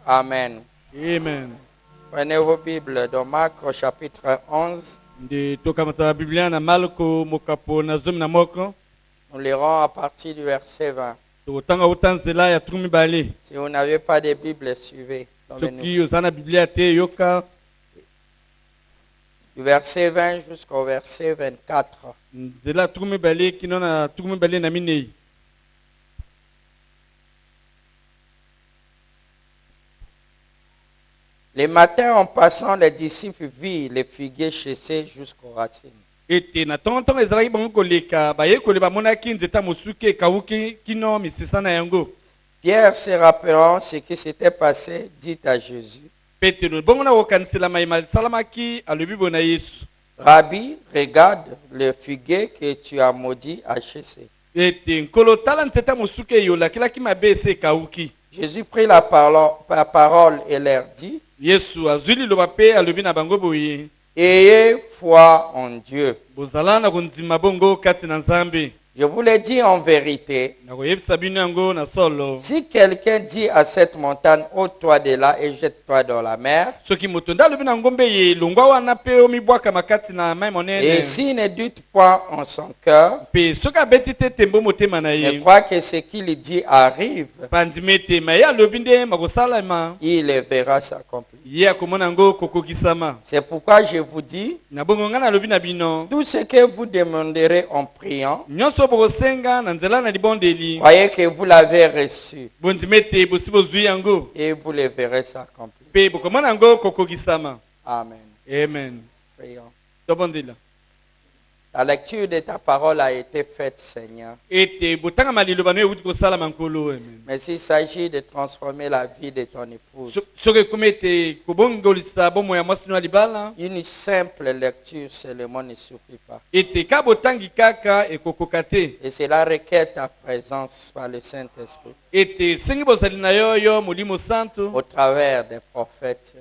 Amen. Amen. Prenez vos Bibles dans Marc au chapitre 11. Ndi tokamata Biblia na Marko mokapo na zomi na moko. Nous lirons à partir du verset 20. Tokotanga utanzela ya tumi bali. Si vous n'avez pas de Bible, suivez. Soki ozana Biblia te yoka. Du verset 20 jusqu'au verset 24. Nzela tumi bali kinona tumi bali na minei. Le matin, en passant, les disciples virent les figuiers chassés jusqu'aux racines. Ete na tonton ezalaki bango koleka bayekoli bamonaki nzeta mosuki ekawuki kino misisa na yango. Pierre, se rappelant ce qui s'était passé, dit à Jésus, Petero bongo na kokanisela mayema salamaki alobi bona Yesu. Rabbi, regarde le figuier que tu as maudit à chasser. Ete nkolo tala nzeta mosuki eyolakilaki mabe ese ekawuki. Jésus prit la parole et leur dit, Yesu azwi liloba pe alobi na bango boye. ayez foi en Dieu. Bozala na kondima bongo kati na Nzambe. Je vous le dis en vérité, Na koyebisa bino yango na solo. si quelqu'un dit à cette montagne, ôte-toi de là et jette-toi dans la mer, Soki moto nde alobi na ngombe ye longwa wana pe omibwaka makati na mai et monene. s'il ne doute point en son cœur, Pe soki abeti te tembo motema na ne ye. croit que ce qu'il dit arrive, Pandimi ete ma ye alobi nde makosalema. il le verra s'accomplir. Ye akomona yango kokokisama. C'est pourquoi je vous dis, Na bongo nga nalobi na bino. tout ce que vous demanderez en priant, Nyonso bokosenga na nzela na libondeli. croyez que vous l'avez reçu Bondimi ete bosi bozwi yango. et vous le verrez s'accomplir. Pe bokomona yango kokokisama. Amen. Amen. Prions. Tobondela. La lecture de ta parole a été faite, Seigneur. Ete botanga maliloba no ewuti kosala mankolo. Amen. Mais s'il s'agit de transformer la vie de ton épouse, Soki ekumi ete kobongolisa bomoi ya mwasi no ya libala. une simple lecture seulement ne suffit pas. Ete ka botangi kaka ekokoka te. Et cela requiert ta présence par le Saint-Esprit Ete sengi bozali na yo yo molimo santo. au travers des prophètes.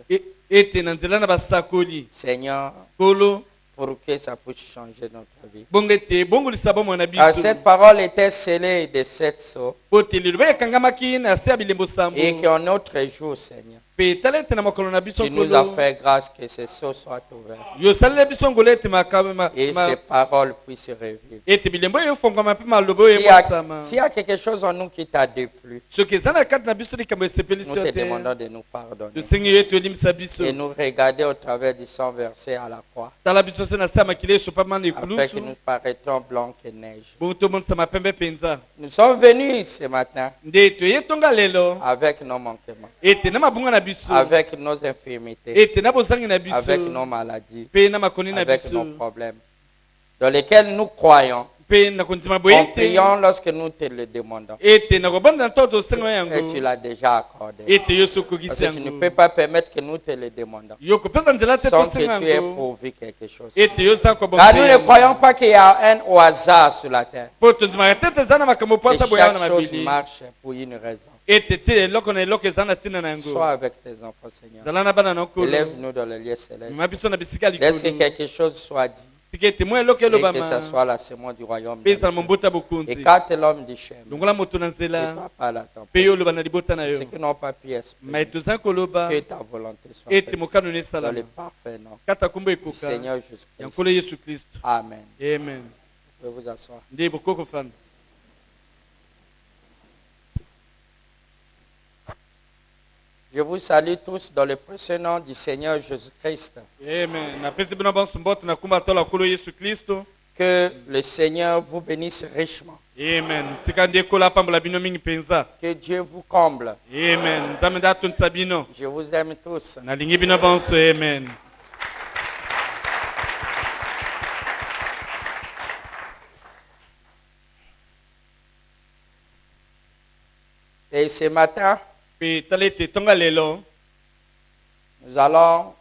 Ete na nzela na basakoli. Seigneur, Kolo. pour que ça puisse changer notre vie. Bongo ete bongolisa bomoi na Car biso. cette parole était scellée de 7 sceaux Po te liloba ekangamaki na se ya bilembo sambo. et qu'en autre jour, Seigneur, Pe tala ete na mokolo na biso tu nous as kolo. fait grâce que ces sceaux soient ouverts Yo salele biso ngolo ete makama. et ces paroles puissent revivre. Ete bilembo yo fongama mpe malobo S'il y ebosama. s'il y a quelque chose en nous qui t'a déplu, Soki eza na kati na biso likambo esepelisi nous yo te te. demandons de nous pardonner Tosengi yo ete olimisa biso. et nous regarder au travers du sang versé à la croix, Tala biso se na se ya makili esopama na afin que ekulusu. nous paraîtrons blancs que neige. Bongo tomonisama pembe penza. Nous sommes venus ce matin Nde toye tonga lelo. avec nos manquements, Ete na mabunga na biso. avec nos infirmités, Ete na bozangi na biso. avec nos maladies, Pe na makoni na avec biso. nos problèmes, dans lesquels nous croyons, Pe na kondima en boyete. priant lorsque nous te le demandons. Ete na kobanda nto tosenga Et tu yango. l'as déjà accordé. Ete yo Parce sokokisi que tu ne yango. peux pas permettre que nous te le demandons Yo kopesa nzela te sans que tosenga tu aies yango. pourvu quelque chose. Ete yo za ko Car nous ne croyons pas qu'il y a un au hasard sur la terre. Po tondima te eza na makambo Et poasa boya na chaque chose mabili. marche pour une raison. Ete te eloko na eloko eza na ntina na yango. Sois avec tes enfants, Seigneur. Zala na bana na okolo. Élève-nous dans le lieu céleste. Ma biso na bisika Laisse que likolo. quelque chose soit dit Tike ete mo eloko et que elobama. ce soit la semence du royaume. Pe ezala de Dieu. mombota bokonzi. Écarte l'homme du chemin. longola moto na Et nzela. toi par la Pe tempête. yo oloba na libota na yo. Ceux qui n'ont pas pu Ma exprimer. toza koloba. Que ta volonté soit Ete faite. mokano ne Dans salama. le parfait nom. Kata kombo du ekoka. Seigneur Ya Jésus-Christ. nkolo Yesu Kristo. Amen. Amen. Vous pouvez vous asseoir. Nde bokoko fana. Je vous salue tous dans le précieux nom du Seigneur Jésus-Christ. Amen. Napesi bino bonso mbote na kumba tola kolo Yesu Kristo. Que le Seigneur vous bénisse richement. Amen. Tika nde kola pambola bino mingi penza. Que Dieu vous comble. Amen. Nzambe nda atonisa bino. Je vous aime tous. Nalingi bino bonso. Amen. Et ce matin, Pe tala ete tonga lelo. nous allons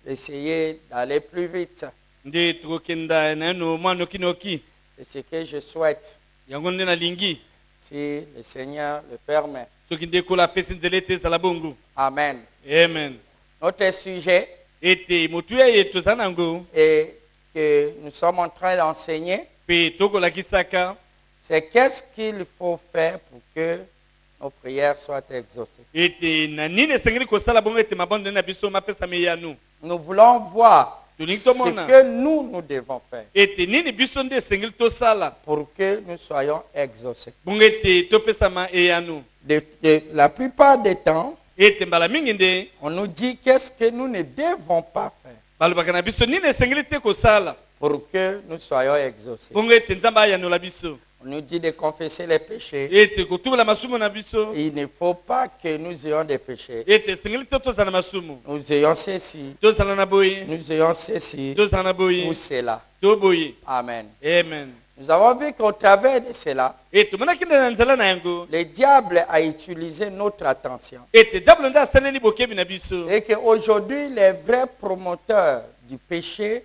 essayer d'aller plus vite. Nde tokokenda na no mwana kinoki. C'est ce que je souhaite, Yango nde nalingi. si le Seigneur le permet. Soki nde kola apesi nzela ete ezala bongo. Amen. Amen. Notre sujet Ete motuya ye toza nango. et que nous sommes en train d'enseigner, Pe tokolakisaka. c'est qu'est-ce qu'il faut faire pour que nos prières soient exaucées. ete na nini esengeli kosala bongo ete mabondeli na biso mapesami eyanu. Nous voulons voir Tolingi ce tomona que nous devons faire ete nini biso nde esengeli tosala pour que nous soyons exaucés. bongo ete topesama eyanu. La plupart des temps, ete mbala mingi nde on nous dit qu'est-ce que nous ne devons pas faire balobaka na biso nini esengeli te kosala pour que nous soyons exaucés. bongo ete nzambe ayanola biso On nous dit de confesser les péchés. ete kotubela masumu na biso Il ne faut pas que nous ayons des péchés. ete esengeli te tozala na masumu Nous ayons ceci, tozala na boye nous ayons ceci tozala na boye ou cela. to boye. Amen. Amen. Nous avons vu qu'au travers de cela, ete tomonaki nde na nzela na yango le diable a utilisé notre attention. ete diablo nde asaleli bokebi na biso Et qu'aujourd'hui, les vrais promoteurs du péché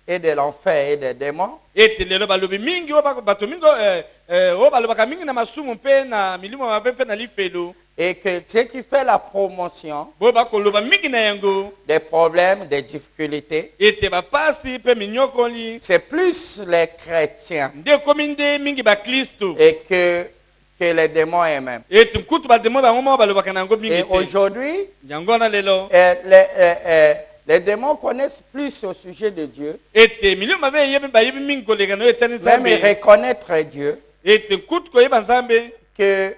et de l'enfer et des démons, ete lelo balobi mingi oyo bato mingi oyo balobaka mingi na masumu mpe na milimo mabe mpe na lifelo et que ce qui fait la promotion boyo bakoloba mingi na yango des problèmes, des difficultés, ete bapasi mpe minyokoli c'est plus les chrétiens nde ekomi nde mingi baklisto et que les démons eux-mêmes. ete nkutu bademo bango moko balobaka na yango mingi Et te aujourd'hui, yango wana lelo les démons connaissent plus au sujet de Dieu, ete milimo mabe eyebi bayebi mingi koleka na oyo etani même nzambe reconnaître Dieu, ete nkutu koyeba nzambe que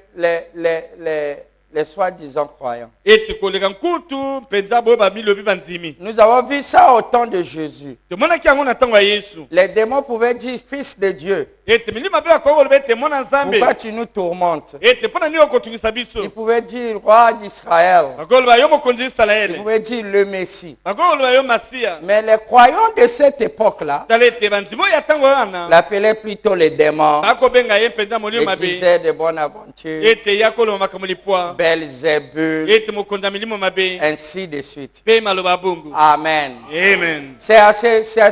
les soi-disant croyants. ete koleka nkutu mpenza boyo bamilobi bandimi. Nous avons vu ça au temps de Jésus. tomonaki yango na ntango ya yesu Les démons pouvaient dire, fils de Dieu, ete milimo mabe akoki koloba ete mwana nzambe pourquoi tu nous tourmentes? ete mpo na nini okotungisa biso Ils pouvaient dire, roi d'Israël. bakoki koloba yo mokonzi Ils israele pouvaient dire le Messie. bakoki koloba yo masiya Mais les croyants de cette époque-là tala ete bandimi oyo ya ntango wana l'appelaient plutôt les démons. bakobenga ye mpenza molio Ils mabe disaient de bonne aventure, ete ya koloba makambo lipwa Belzébul, ete mokonzi ya milimo mabe ainsi de suite. mpe maloba bongo. Amen. Amen. C'est à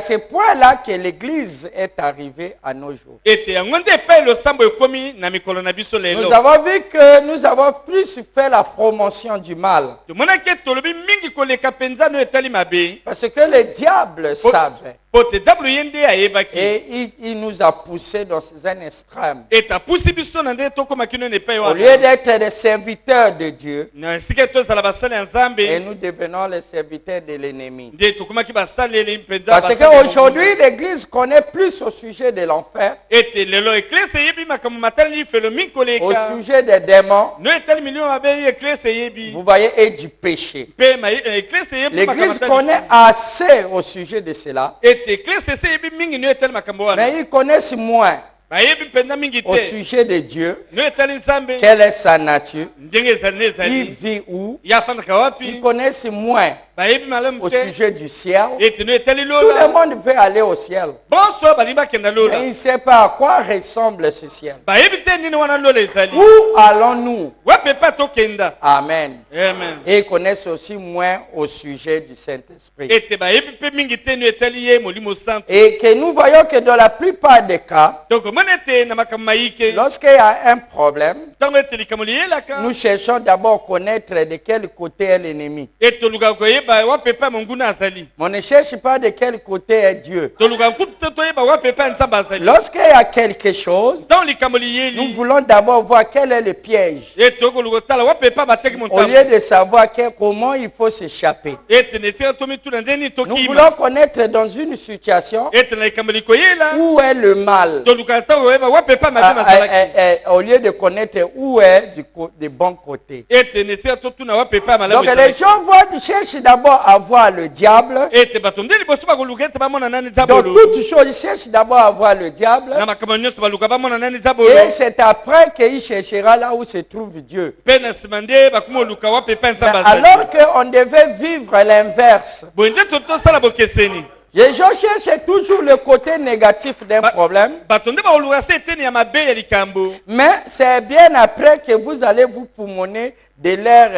ce point-là que l'Église est arrivée à nos jours. ete yango nde epai losambo ekomi na mikolo na biso lelo Nous avons vu que nous avons plus fait la promotion du mal. tomonaki ete tolobi mingi koleka mpenza no etali mabe Parce que le diable savait. po te diablo ye nde ayebaki Et il nous a poussés dans un extrême. ete apusi biso na nde tokomaki no na epai Au lieu wana d'être des serviteurs de Dieu, na esika tozala basali ya et nzambe nous devenons les serviteurs de l'ennemi. nde tokomaki basaleli mpenza Parce basali ya qu'aujourd'hui, l'Église connaît plus au sujet de l'enfer, ete lelo eklese eyebi makambo matali lifelo mingi au koleka sujet des démons, no etali milio mabe ye eklese eyebi vous voyez, et du péché. mpe eklese eyebi makambo L'Église matali connaît assez au sujet de cela, ete eklese ese eyebi mingi no etali makambo wana mais ils connaissent moins bayebi mpenza mingi au te sujet de Dieu, no etali nzambe quelle est sa nature, ndenge ezali na il ezali vit où, ye afandaka ils wapi connaissent moins bayebi malamu au te sujet du ciel. ete no etali Tout le lola monde veut aller au ciel, bonso balingi bakenda mais lola il ne sait pas à quoi ressemble ce ciel. bayebi te nini wana lola ezali Où allons-nous? wapi epa tokenda. Amen. Amen. Et ils connaissent aussi moins au sujet du Saint-Esprit. ete bayebi mpe mingi te no etali ye molimo santo Et que nous voyons que dans la plupart des cas, donc omona ete na makambo mayike lorsqu'il y a un problème, ntango ete likambo liyelaka nous cherchons d'abord à connaître de quel côté est l'ennemi. ete tolukaka koyeba wapi epa monguna azali Mais on ne cherche pas de quel côté est Dieu. tolukaka kutu te toyeba wapi epa ya nzambe azali Lorsqu'il y a quelque chose, ntango likambo nous liyeli voulons d'abord voir quel est le piège, ete tokoluka kotala wapi epa batiaki au lieu montambo de savoir comment il faut s'échapper. ete netika tomituna ndeni Nous tokima voulons connaître dans une situation ete na likambo likoyela où est le mal, tolukaka ntango koyeba wapi epa mabe nazalaki au lieu de connaître où est du bon côté. ete netika totuna wapi epa malamu Donc les gens cherchent d'abord à voir le diable. ete bato nde liboso bakoluka ete bamona nani Dans zabolo toutes choses, ils cherchent d'abord à voir le diable. na makambo nyonso baluka bamona nani zabolo Et c'est après qu'il cherchera là où se trouve Dieu. mpe na nsima nde bakoma oluka wapi epa Mais nzambe azali alors qu'on devait vivre l'inverse. boye nde tosala bokeseni Les gens cherchent toujours le côté négatif d'un problème. bato nde bakoluka se eteni ya mabe ya likambo Mais c'est bien après que vous allez vous poumonner de leur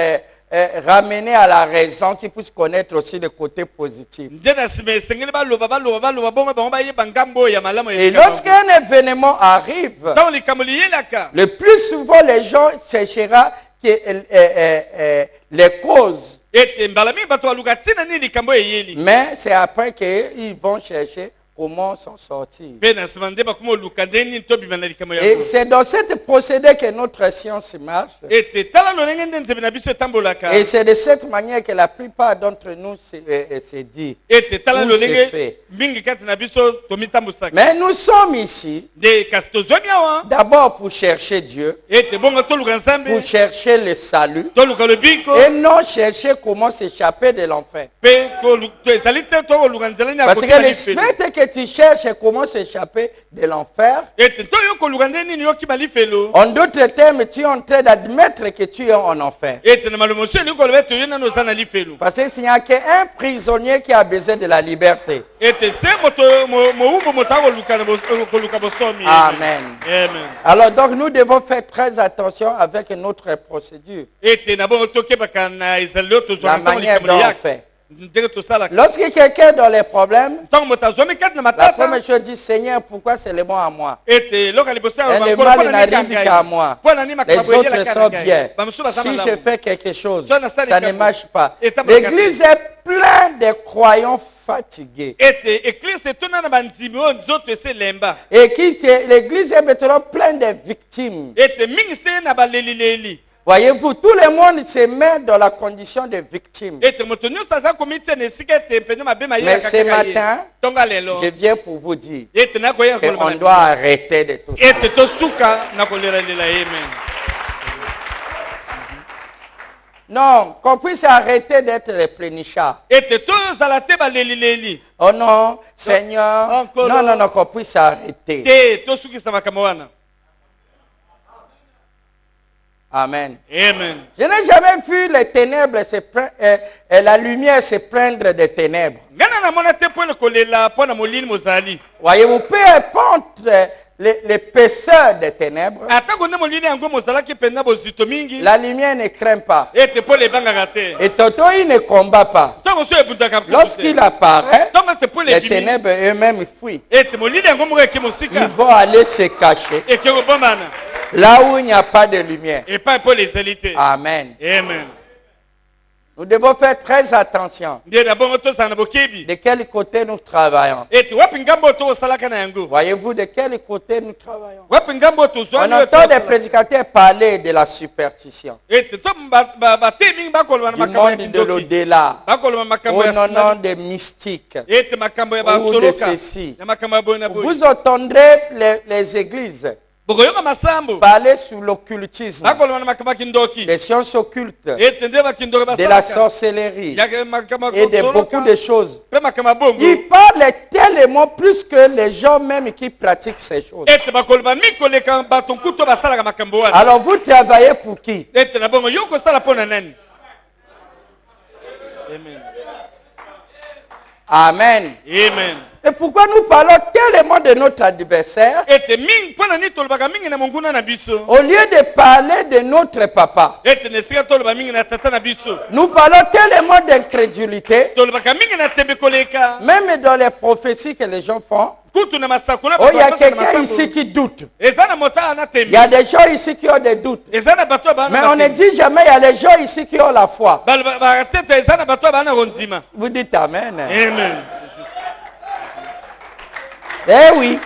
ramener à la raison, qu'ils puissent connaître aussi le côté positif. nde na nsima esengeli baloba bongo bango bayeba ngambo oyo ya malamu ya Et likambo. lorsqu'un événement arrive, ntango likambo liyelaka le plus souvent les gens chercheront les causes. ete mbala mingi bato baluka ntina nini likambo eyeli Mais c'est après qu'ils vont chercher comment s'en sortir. Pe na nsima nde bakoma oluka ndeni tobima na likambo Et yango. c'est dans cette procédé que notre science marche. Ete tala lolenge nde nzembe na biso etambolaka. Et c'est de cette manière que la plupart d'entre nous se dit. Ete tala Où c'est lolenge fait. mingi kati na biso tomitambusaka. Mais nous sommes ici Nde kasi tozwami awa. d'abord pour chercher Dieu, Ete bongo toluka nzambe. pour chercher le salut, Toluka lobiko. et non chercher comment s'échapper de l'enfer. Pe ezali te tokoluka nzela nini Parce que akokima le lifelo. fait que tu cherches comment s'échapper de l'enfer, Ete toyo koluka nde nini yokima lifelo. en d'autres termes, tu es en train d'admettre que tu es en enfer. Ete na malomo mosusu elingi koloba ete oyo nano oza na lifelo. Parce qu'il n'y a qu'un prisonnier qui a besoin de la liberté. Ete se moto mowumbu moto akoluka bosomi. Amen. Amen. Alors donc nous devons faire très attention avec notre procédure. Ete na bongo tokebaka na ezali oyo La tozwaka ntango manière likambo dont on yaka. fait. Ndenge tosalaka. Lorsque quelqu'un est dans les problèmes, Ntango moto azwami kati na la matata. première chose dit, Seigneur, pourquoi c'est le moi à moi? Ete loka liboso ya Et le bakolo mal mpona nini n'arrive kaka qu'à ye? moi. Mpona nini Les makambo eyela autres kaka sont ngai? bien. Bamosusu baza Si je malamu. fais quelque chose, Soit na sali ça ne kabo. marche pas. Et tabolaka te. L'église est pleine de croyants fatigués. Ete eklise etona na bandimi oyo nzoto eselemba. Et l'église est maintenant pleine de victimes. Ete mingi se na balelileli. Voyez-vous, tout le monde se met dans la condition de victime. Ete moto nyonso aza komi tie na esika ete mpene mabe Mais mayelaka ce kaka ye. matin, Tonga lelo. je viens pour vous dire Ete nakoya qu'on koloba na doit arrêter de tout ça. ete tosuka na kolelalela ye amen. Non, qu'on puisse arrêter d'être les plénichards. Ete tozala te balelileli. Oh non, Seigneur. Encore. Non, non, non, qu'on puisse arrêter. Te tosukisa makambo wana. Amen. Amen. Je n'ai jamais vu les ténèbres et la lumière se plaindre des ténèbres. Ngana na mona te pole kolela pona molini mozali. Voyez-vous, peu importe l'épaisseur des ténèbres, Ata konde molini yango mozalaki penza bozito mingi. la lumière ne craint pas. Ete pole ebangaka te. Et Toto, il ne combat pas. Ntango so ebundaka kutu te. Lorsqu'il apparaît, Ntango te pole les ebimi. ténèbres eux-mêmes fuient. Ete molini yango moko eke Ils mosika. vont aller se cacher Eke kobomana. là où il n'y a pas de lumière. Epai pole ezali te. Amen. Amen. Nous devons faire très attention Nde na bongo tozala na bokebi. de quel côté nous travaillons. Ete wapi ngambo oyo tokosalaka na yango. Voyez-vous de quel côté nous travaillons. Wapi ngambo oyo On tozwani oyo entend des tokosalaka. prédicateurs parler de la superstition, Ete to bateye mingi bakoloba na du makambo ya monde de kindoki. l'au-delà, Bakoloba makambo au ya nom des mystiques. ete makambo ya Ou de basoloka. ceci. Ya makambo ya boye na boye. Vous entendrez les églises Bokoyoka masambo. parler sur l'occultisme, Bakoloba na makambo ya kindoki. les sciences occultes, Ete nde bakindoki de la basalaka. sorcellerie Ya makambo ya et de kosoloka. beaucoup de choses. Pe makambo ya bongo. Ils parlent tellement plus que les gens même qui pratiquent ces choses. Ete bakoloba mingi koleka bato nkutu basalaka makambo wana. Alors vous travaillez pour qui? Ete na bongo yo kosala mpona nani? Amen. Amen. Amen. Et pourquoi nous parlons tellement de notre adversaire Ete mingi mpona nini tolobaka mingi na monguna na biso? au lieu de parler de notre papa? Ete na esika toloba mingi na tata na biso. Nous parlons tellement d'incrédulité, Tolobaka mingi na tembe koleka. même dans les prophéties que les gens font. Kutu na masakula. Oh, il y a quelqu'un ici qui doute. Eza na mota na Il tembe. y a des gens ici qui ont des doutes. Eza na bato ba Mais on ne dit jamais, il y a des gens ici qui ont la foi. ba tete eza na bato ba na rondima. Vous dites Amen. Amen. Eh oui.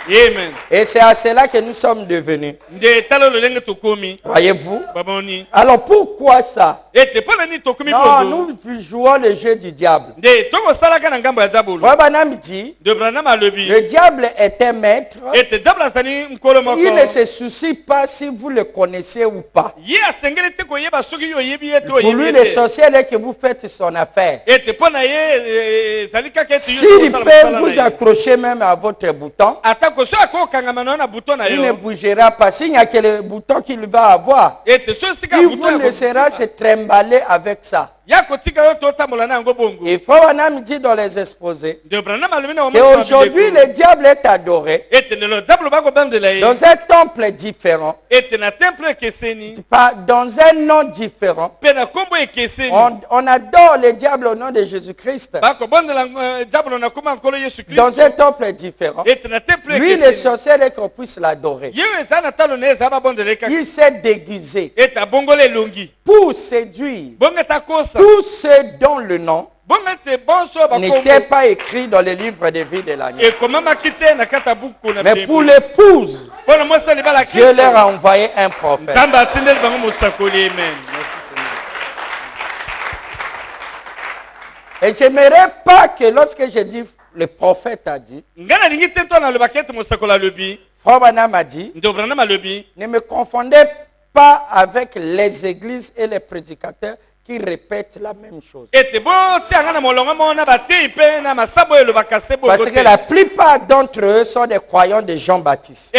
Amen. Et c'est à cela que nous sommes devenus. Nde talo lolenge tokomi. Voyez-vous? Baboni. Alors pourquoi ça? Ete mpona nini tokomi Non, bongo? nous jouons le jeu du diable. Nde tokosalaka na ngambo ya zabolo. Branham dit, De Branham alobi. le diable est un maître. Ete diable azali nkolo moko. Il ne se soucie pas si vous le connaissez ou pas. Ye asengeli te koyeba soki yo oyebi ye to Pour lui, oyebi le te. sorcier est que vous faites son affaire. Ete mpona ye ezali kaka ete yo S'il tokosala peut mosala na vous ye. accrocher même à votre bouton, Atako so akokangama na buto na il ne yo. bougera pas. S'il n'y a que le bouton qu'il va avoir, Ete so sika il buto vous laissera se trimballer avec ça. ya kotika yo totambola na yango bongo. Et Branham dit dans les exposés De Branham alobi na qu'aujourd'hui le diable est adoré ete lelo diable bakobandela ye. dans un temple différent, Ete na temple ekeseni. pas dans un nom différent. Pe na kombo ekeseni. On adore le diable au nom de Jésus-Christ Bakobandela diable na koma nkolo Yesu Kristo. dans un temple différent. Ete na temple Lui, le ekeseni. sorcier, est qu'on puisse l'adorer. Ye eza na talo na eza babondela kaka. Il s'est déguisé Ete abongola elongi. pour séduire Bongo takosa. tous ceux dont le nom n'était pas écrit dans le livre de vie de l'agneau. Mais pour l'épouse, Dieu leur a envoyé un prophète. Et je n'aimerais pas que lorsque je dis le prophète a dit, Frère Branham a dit, ne me confondez pas avec les églises et les prédicateurs qui répètent la même chose. Parce que la plupart d'entre eux sont des croyants de Jean-Baptiste.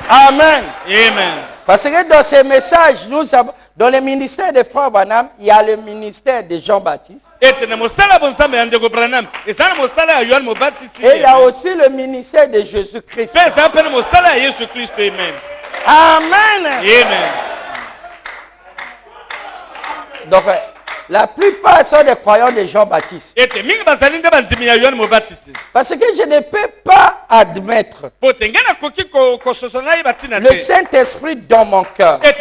Amen. Amen. Parce que dans ces messages, nous avons, dans le ministère de Frère Branham, il y a le ministère de Jean-Baptiste. Et il y a aussi le ministère de Jésus-Christ. Amen. Amen. Donc, la plupart sont des croyants de Jean-Baptiste. Parce que je ne peux pas admettre le Saint-Esprit dans mon cœur. Et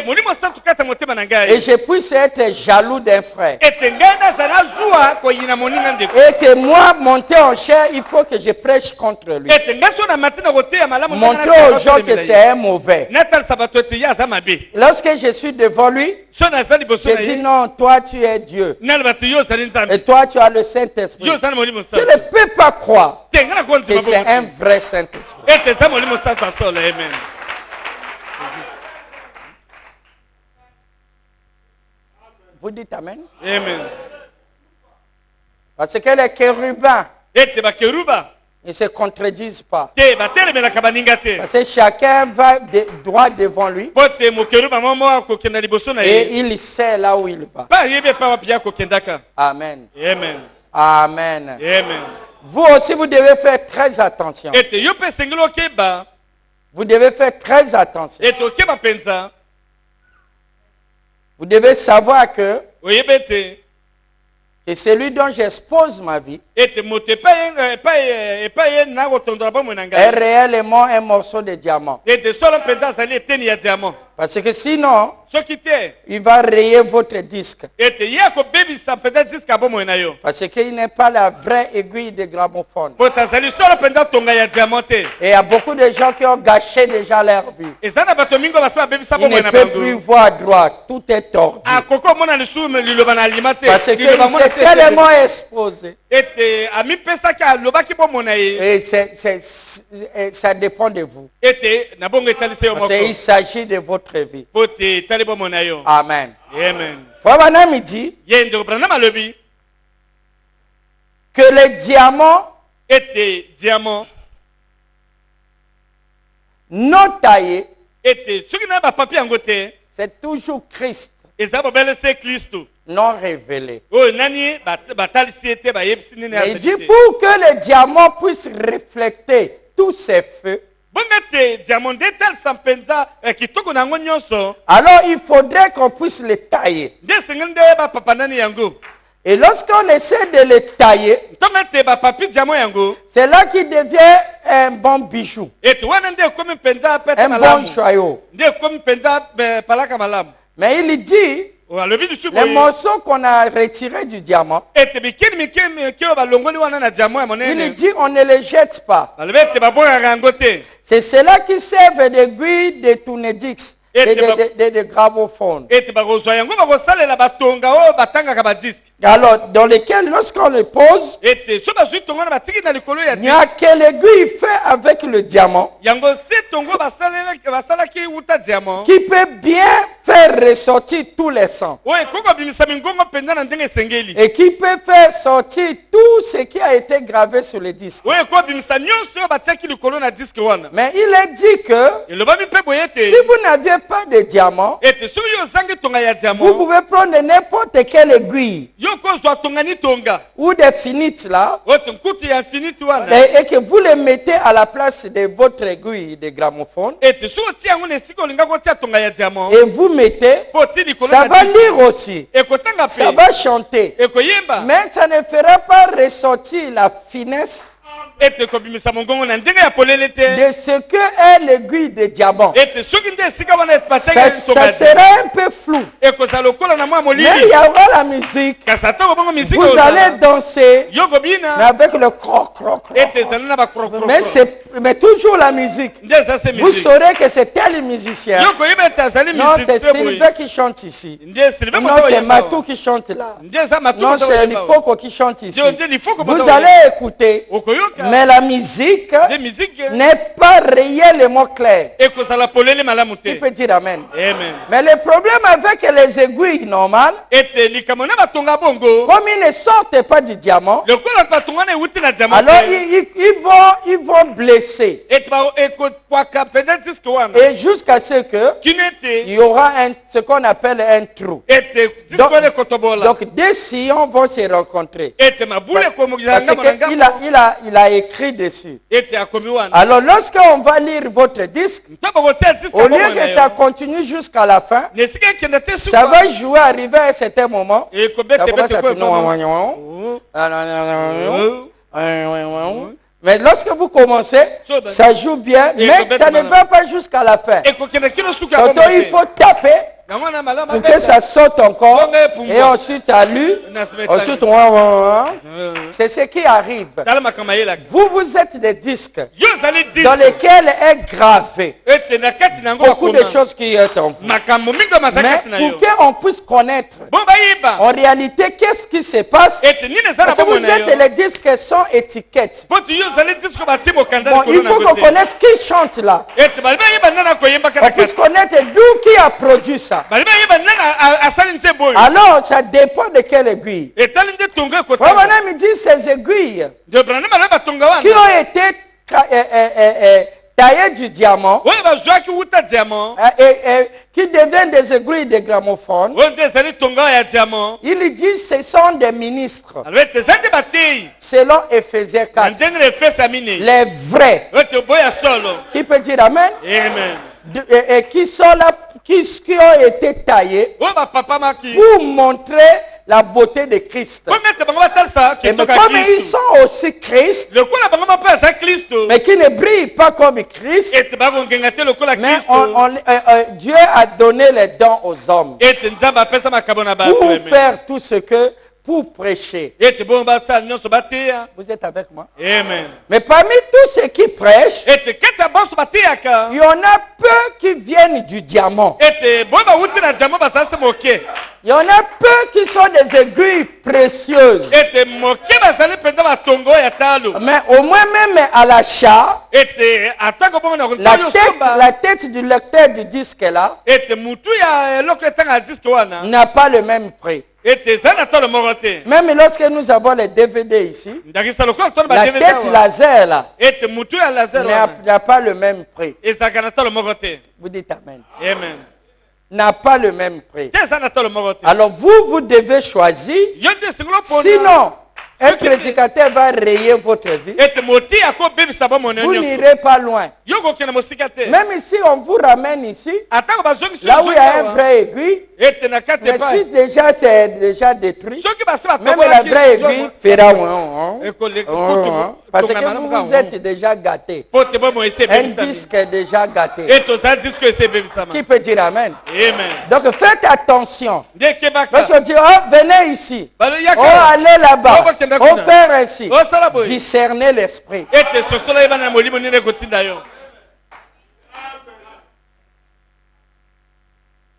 je puisse être jaloux d'un frère. Et que moi, monter en chair, il faut que je prêche contre lui. Montrer aux gens que c'est un mauvais. Lorsque je suis devant lui, je dis non, toi tu es Dieu. Et toi tu as le Saint-Esprit. Je ne peux pas croire que c'est un vrai Saint-Esprit. Vous dites Amen? Amen. Parce que les chérubins, ils ne se contredisent pas. Parce que chacun va droit devant lui. Et il sait là où il va. Amen. Amen. Amen. Amen. Vous aussi, vous devez faire très attention. Vous devez faire très attention. Vous devez savoir que celui dont j'expose ma vie est réellement un morceau de diamant. Parce que sinon, il va rayer votre disque. Parce qu'il n'est pas la vraie aiguille de gramophone. Et il y a beaucoup de gens qui ont gâché déjà leur vie. Ils ne peuvent plus voir à droite. Tout est tordu. Parce qu'il s'est tellement exposé. Et ça dépend de vous. Parce qu'il s'agit de votre vie. Amen. Amen. Frère Branham dit que les diamants non taillés, c'est toujours Christ non révélé. Mais il dit pour que les diamants puissent refléter tous ces feux, alors il faudrait qu'on puisse les tailler. Et lorsqu'on essaie de les tailler, c'est là qu'il devient un bon bijou, un bon joyau. Mais il dit, les morceaux qu'on a retirés du diamant, il dit on ne les jette pas. C'est cela qui sert d'aiguille de tourne-disque et de gramophone. Alors, dans lesquels, lorsqu'on le pose, il n'y a que l'aiguille fait avec le diamant qui peut bien faire ressortir tous les sangs et qui peut faire sortir tout ce qui a été gravé sur le disque. Mais il est dit que si vous n'aviez pas de diamant, vous pouvez prendre n'importe quelle aiguille ou des finites là et que vous les mettez à la place de votre aiguille de gramophone et vous mettez, ça va lire aussi, ça va chanter, mais ça ne fera pas ressortir la finesse de ce que est l'aiguille de diamant. Ça sera un peu flou. Mais il y aura la musique. Vous allez danser avec le croc, croc, croc. Mais toujours la musique. Vous saurez que c'est tel musicien. Non, c'est Sylvain qui chante ici. Non, c'est Matou qui chante là. Non, c'est Lifoko qui chante ici. Vous allez écouter, mais la musique n'est pas réellement claire. Qui peut dire amen? Mais le problème avec les aiguilles normales, comme ils ne sortent pas du diamant, alors ils vont blesser. Et jusqu'à ce que il y aura ce qu'on appelle un trou. Donc deux sillons vont se rencontrer. Parce qu'il a écrit dessus. Alors lorsqu'on va lire votre disque, au lieu que ça continue jusqu'à la fin, ça va jouer, arriver à un certain moment. Mais lorsque vous commencez, ça joue bien, mais ça ne va pas jusqu'à la fin. Donc il faut taper pour que ça saute encore, et ensuite à lui, ensuite c'est ce qui arrive. Vous êtes des disques dans lesquels est gravé beaucoup de choses qui sont en vous. Mais pour qu'on puisse connaître en réalité qu'est-ce qui se passe, parce que vous êtes les disques sans étiquette. Bon, il faut qu'on connaisse qui chante là. On puisse connaître d'où qui a produit ça. Alors, ça dépend de quelle aiguille. Frère me dit ces aiguilles qui ont été taillées du diamant et qui deviennent des aiguilles de gramophone. Il dit ce sont des ministres. Selon Ephésiens 4. Les vrais. Qui peut dire amen? Et qui sont là, qui ont été taillés pour montrer la beauté de Christ. Et comme ils sont aussi Christ, mais qui ne brillent pas comme Christ, mais Dieu a donné les dons aux hommes pour faire tout ce que pour prêcher. Vous êtes avec moi? Amen. Mais parmi tous ceux qui prêchent, il y en a peu qui viennent du diamant. Il y en a peu qui sont des aiguilles précieuses. Mais au moins même à l'achat, la tête du lecteur du disque là n'a pas le même prix. Même lorsque nous avons les DVD ici, la tête laser là n'a pas le même prix. Vous dites amen. Amen. N'a pas le même prix. Alors vous devez choisir. Sinon, un prédicateur va rayer votre vie. Vous n'irez pas loin. Même ici, on vous ramène ici, là où il y a un vrai aiguille. Mais si déjà c'est déjà détruit, même la vraie aiguille fera parce que vous êtes déjà gâté. Un disque est déjà gâté. Qui peut dire amen? Donc faites attention. Parce que Dieu, venez ici. Allez là-bas. On fait ainsi. Discerner l'esprit.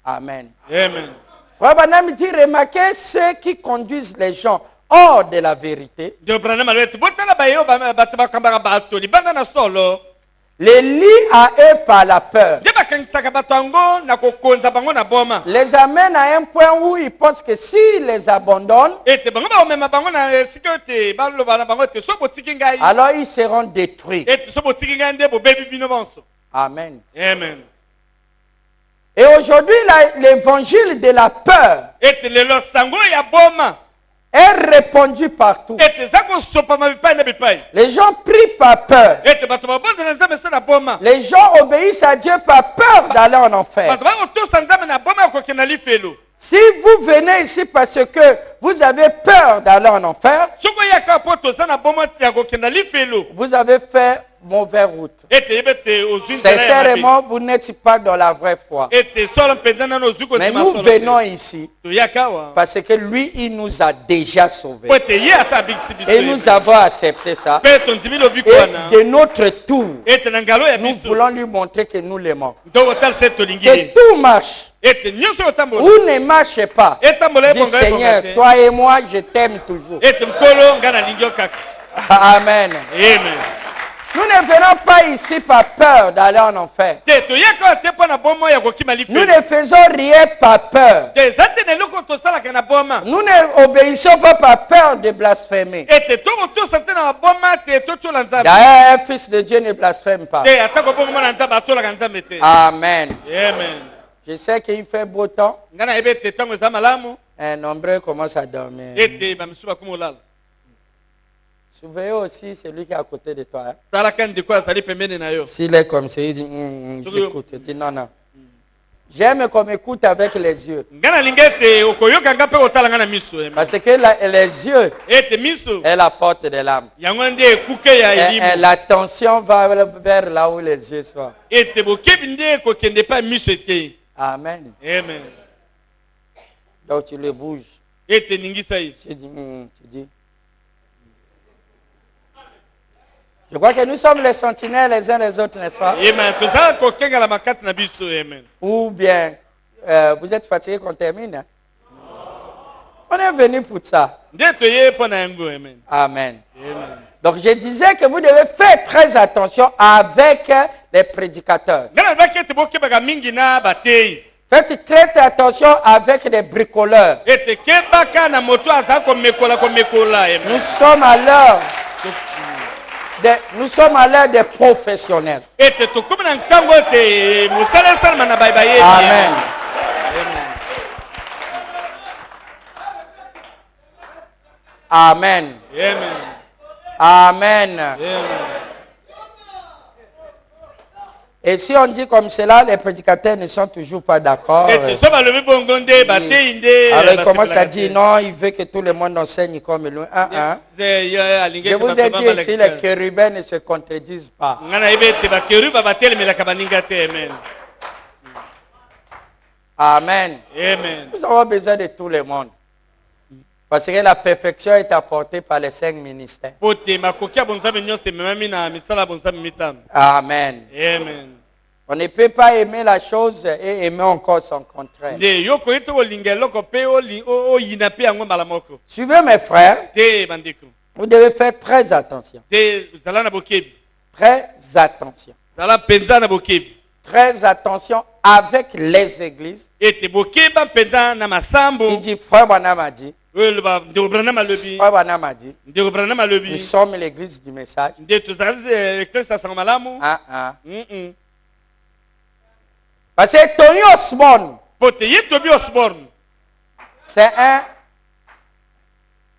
Amen. Amen. Frère Branham dit, remarquez ceux qui conduisent les gens hors de la vérité. Les lient à eux par la peur. Les amènent à un point où ils pensent que s'ils les abandonnent, alors ils seront détruits. Amen. Amen. Et aujourd'hui, l'évangile de la peur est répandu partout. Les gens prient par peur. Les gens obéissent à Dieu par peur d'aller en enfer. Si vous venez ici parce que vous avez peur d'aller en enfer, Vous avez fait mauvaise route. Sincèrement, vous n'êtes pas dans la vraie foi. Mais nous venons ici parce que lui, il nous a déjà sauvés. Et nous avons accepté ça. Et de notre tour, nous voulons lui montrer que nous l'aimons. Que tout marche. Ou ne marche pas. Dis Seigneur, toi et moi, je t'aime toujours. Amen. Amen. Nous ne venons pas ici par peur d'aller en enfer. Nous ne faisons rien par peur. Nous n'obéissons pas par peur de blasphémer. D'ailleurs, un fils de Dieu ne blasphème pas. Amen. Je sais qu'il fait beau temps. Nombreux commencent à dormir. Surveillez aussi celui qui est à côté de toi. S'il est comme ça, il dit, j'écoute. Il dit, non, non. J'aime qu'on m'écoute avec les yeux. Parce que les yeux est la porte de l'âme. L'attention va vers là où les yeux sont. Amen. Amen. Donc tu le bouges. Tu dis. Je crois que nous sommes les sentinelles les uns les autres, n'est-ce pas? Ou bien, vous êtes fatigués qu'on termine? Hein? On est venu pour ça. Amen. Donc je disais que vous devez faire très attention avec les prédicateurs. Faites très attention avec les bricoleurs. Nous sommes à l'heure des professionnels. Amen. Amen. Amen. Et si on dit comme cela, les prédicateurs ne sont toujours pas d'accord. Alors il commence à dire non, il veut que tout le monde enseigne comme lui. Je vous ai dit ici, les chérubins ne se contredisent pas. Amen. Nous avons besoin de tout le monde. Parce que la perfection est apportée par les 5 ministères. Amen. On ne peut pas aimer la chose et aimer encore son contraire. Suivez mes frères. Vous devez faire très attention. Très attention. Très attention avec les églises. Il dit, frère Branham a dit. Frère Branham a dit. Nous sommes l'église du message. Parce que Tony Osborne, c'est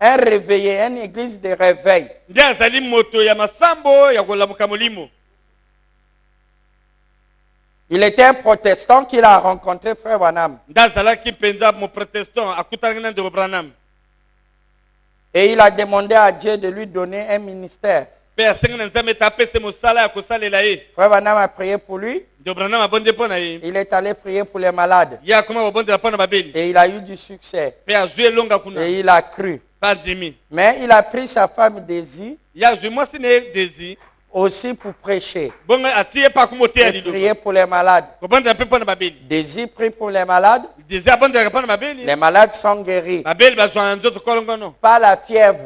un réveillé, une église de réveil. Il était un protestant qu'il a rencontré, frère Branham. Et il a demandé à Dieu de lui donner un ministère. Frère Branham a prié pour lui. Il est allé prier pour les malades. Et il a eu du succès. Et il a cru. Mais il a pris sa femme Daisy aussi pour prêcher. Et prier pour les malades. Daisy prie pour les malades. Les malades sont guéris. Pas la fièvre.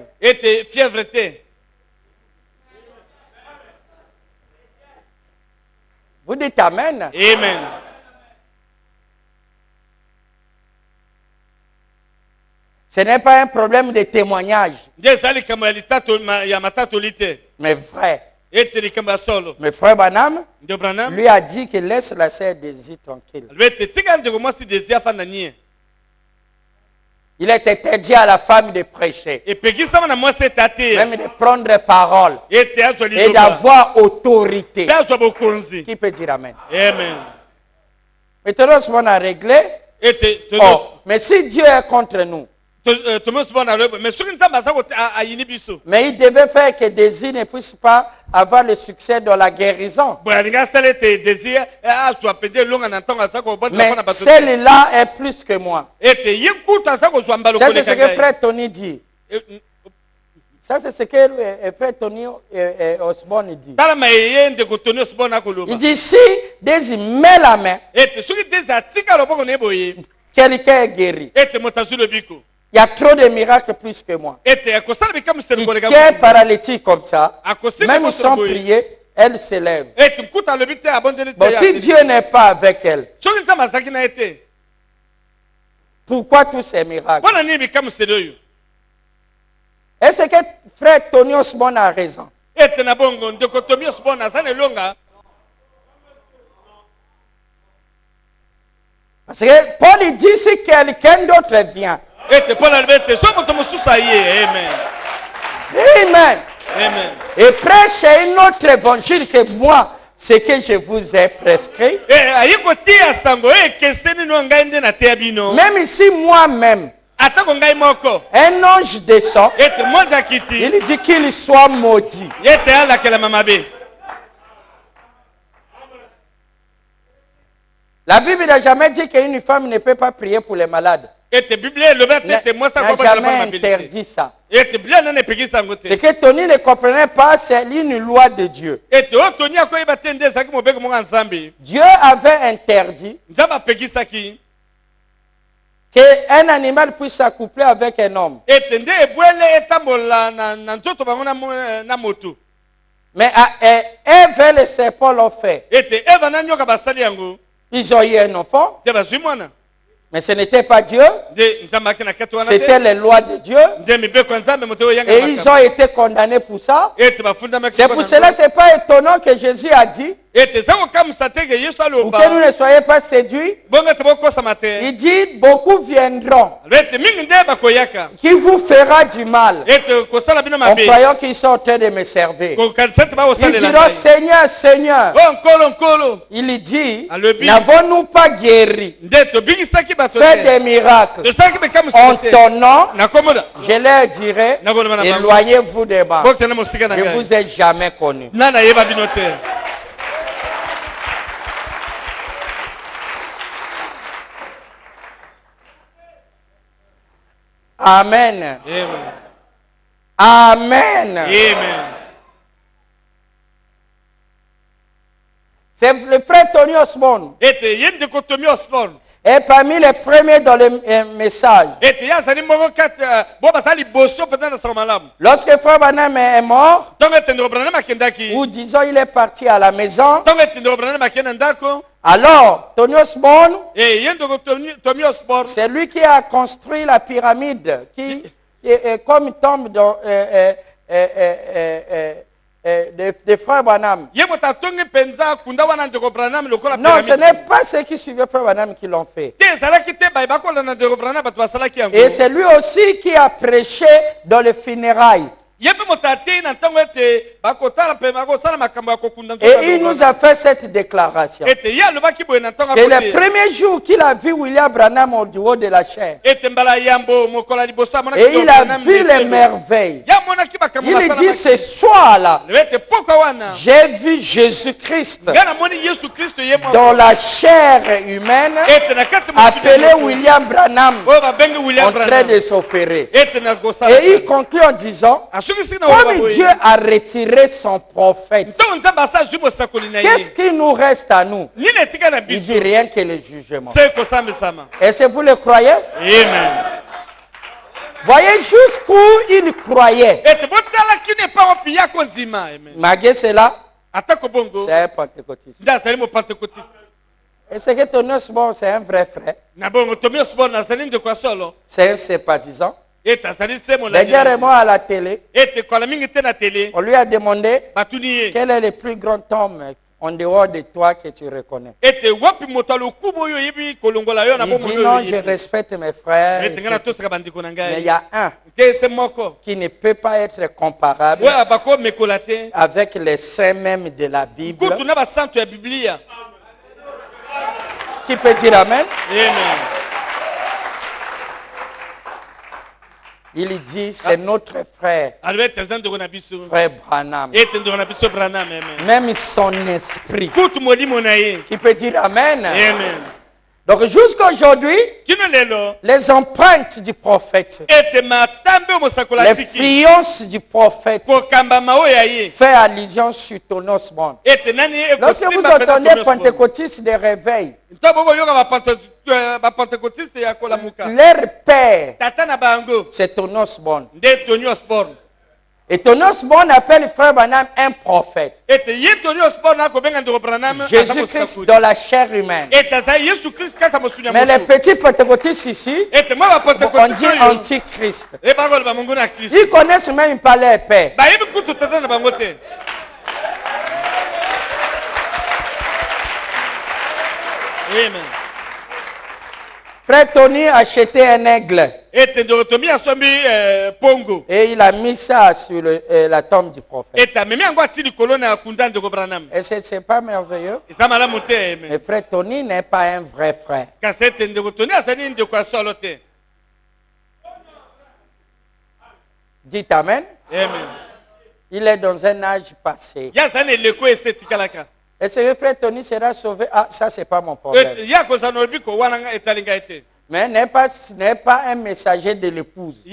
Vous dites Amen. Amen. Ce n'est pas un problème de témoignage. Mais vrai. Mais frère Branham lui a dit qu'il laisse la sœur Daisy tranquille. Il est interdit à la femme de prêcher, même de prendre parole et d'avoir autorité. Qui peut dire Amen? Amen. Maintenant, ce qu'on a réglé. Mais si Dieu est contre nous, Mais il devait faire que Désir ne puisse pas avoir le succès dans la guérison. Mais celui-là est plus que moi. Ça, c'est ce que frère Tony dit. Ça, c'est ce que frère Tony Osborne dit. Il dit, si Désir met la main, quelqu'un est guéri. Il y a trop de miracles plus que moi. Il tient paralytique comme ça. Même sans prier, elle s'élève. Bon, si Dieu n'est pas avec elle, pourquoi tous ces miracles? Est-ce que frère Tony Osborne a raison? Parce que Paul dit si quelqu'un d'autre vient. Amen. Amen. Et prêche un autre évangile que moi, ce que je vous ai prescrit. Même ici moi-même, un ange descend, il dit qu'il soit maudit. La Bible n'a jamais dit qu'une femme ne peut pas prier pour les malades. N'a jamais interdit ça. Ce que Tony ne comprenait pas, c'est une loi de Dieu. Dieu avait interdit qu'un animal puisse s'accoupler avec un homme. Mais Ève et le serpent l'ont fait. Ils ont eu un enfant. Mais ce n'était pas Dieu. C'était les lois de Dieu. Et ils ont été condamnés pour ça. C'est pour cela que ce n'est pas étonnant que Jésus a dit pour que nous ne soyons pas séduits. Il dit, beaucoup viendront qui vous fera du mal en croyant qu'ils sont en train de me servir. Ils diront, Seigneur, Seigneur. Il dit, n'avons-nous pas guéri, fait des miracles en ton nom? Je leur dirai, éloignez-vous de moi. Je ne vous ai jamais connu. Amen. Amen. Amen. C'est le frère Tony Osborne. Et parmi les premiers dans le message. Lorsque frère Branham est mort, ou disons il est parti à la maison, alors Tony Osborne, c'est lui qui a construit la pyramide qui comme il tombe dans des frères Branham. Non, ce n'est pas ceux qui suivaient frère Branham qui l'ont fait. Et c'est lui aussi qui a prêché dans les funérailles. Et il nous a fait cette déclaration. Que le premier jour qu'il a vu William Branham au haut de la chair, et il a vu les merveilles, il dit ce soir-là, j'ai vu Jésus-Christ dans la chair humaine, appelé William Branham, en train de s'opérer. Et il conclut en disant, comme Dieu a retiré son prophète, qu'est-ce qui nous reste à nous? Il dit rien que le jugement. Est-ce que vous le croyez? Amen. Voyez jusqu'où il croyait. Malgré cela, c'est un pentecôtiste. Est-ce que Tony Osborne, c'est un vrai frère? C'est un sympathisant. Dernièrement à la télé, on lui a demandé quel est le plus grand homme en dehors de toi que tu reconnais. Il dit non, je respecte mes frères, mais il y a un qui ne peut pas être comparable avec les saints même de la Bible. Qui peut dire Amen? Amen. Il dit, c'est notre frère. Frère Branham. Même son esprit. Qui peut dire Amen. Amen. Donc jusqu'à aujourd'hui, les empreintes du prophète, les fiances du prophète, fait allusion sur Tonos Bond. Lorsque vous entendez pentecôtistes de réveil, leur père, c'est Tonos Bond. Et Tonos Bond appelle frère Branham un prophète. Jésus-Christ dans la chair humaine. Mais les petits pentecôtistes ici, on dit antichrist. Ils connaissent même pas leur père. Amen. Frère Tony a acheté un aigle. Et il a mis ça sur la tombe du prophète. Et c'est pas merveilleux. Mais frère Tony n'est pas un vrai frère. Dites Amen. Amen. Il est dans un âge passé. Et ce frère Tony sera sauvé. Ah, ça c'est pas mon problème. Mais n'est pas un messager de l'épouse.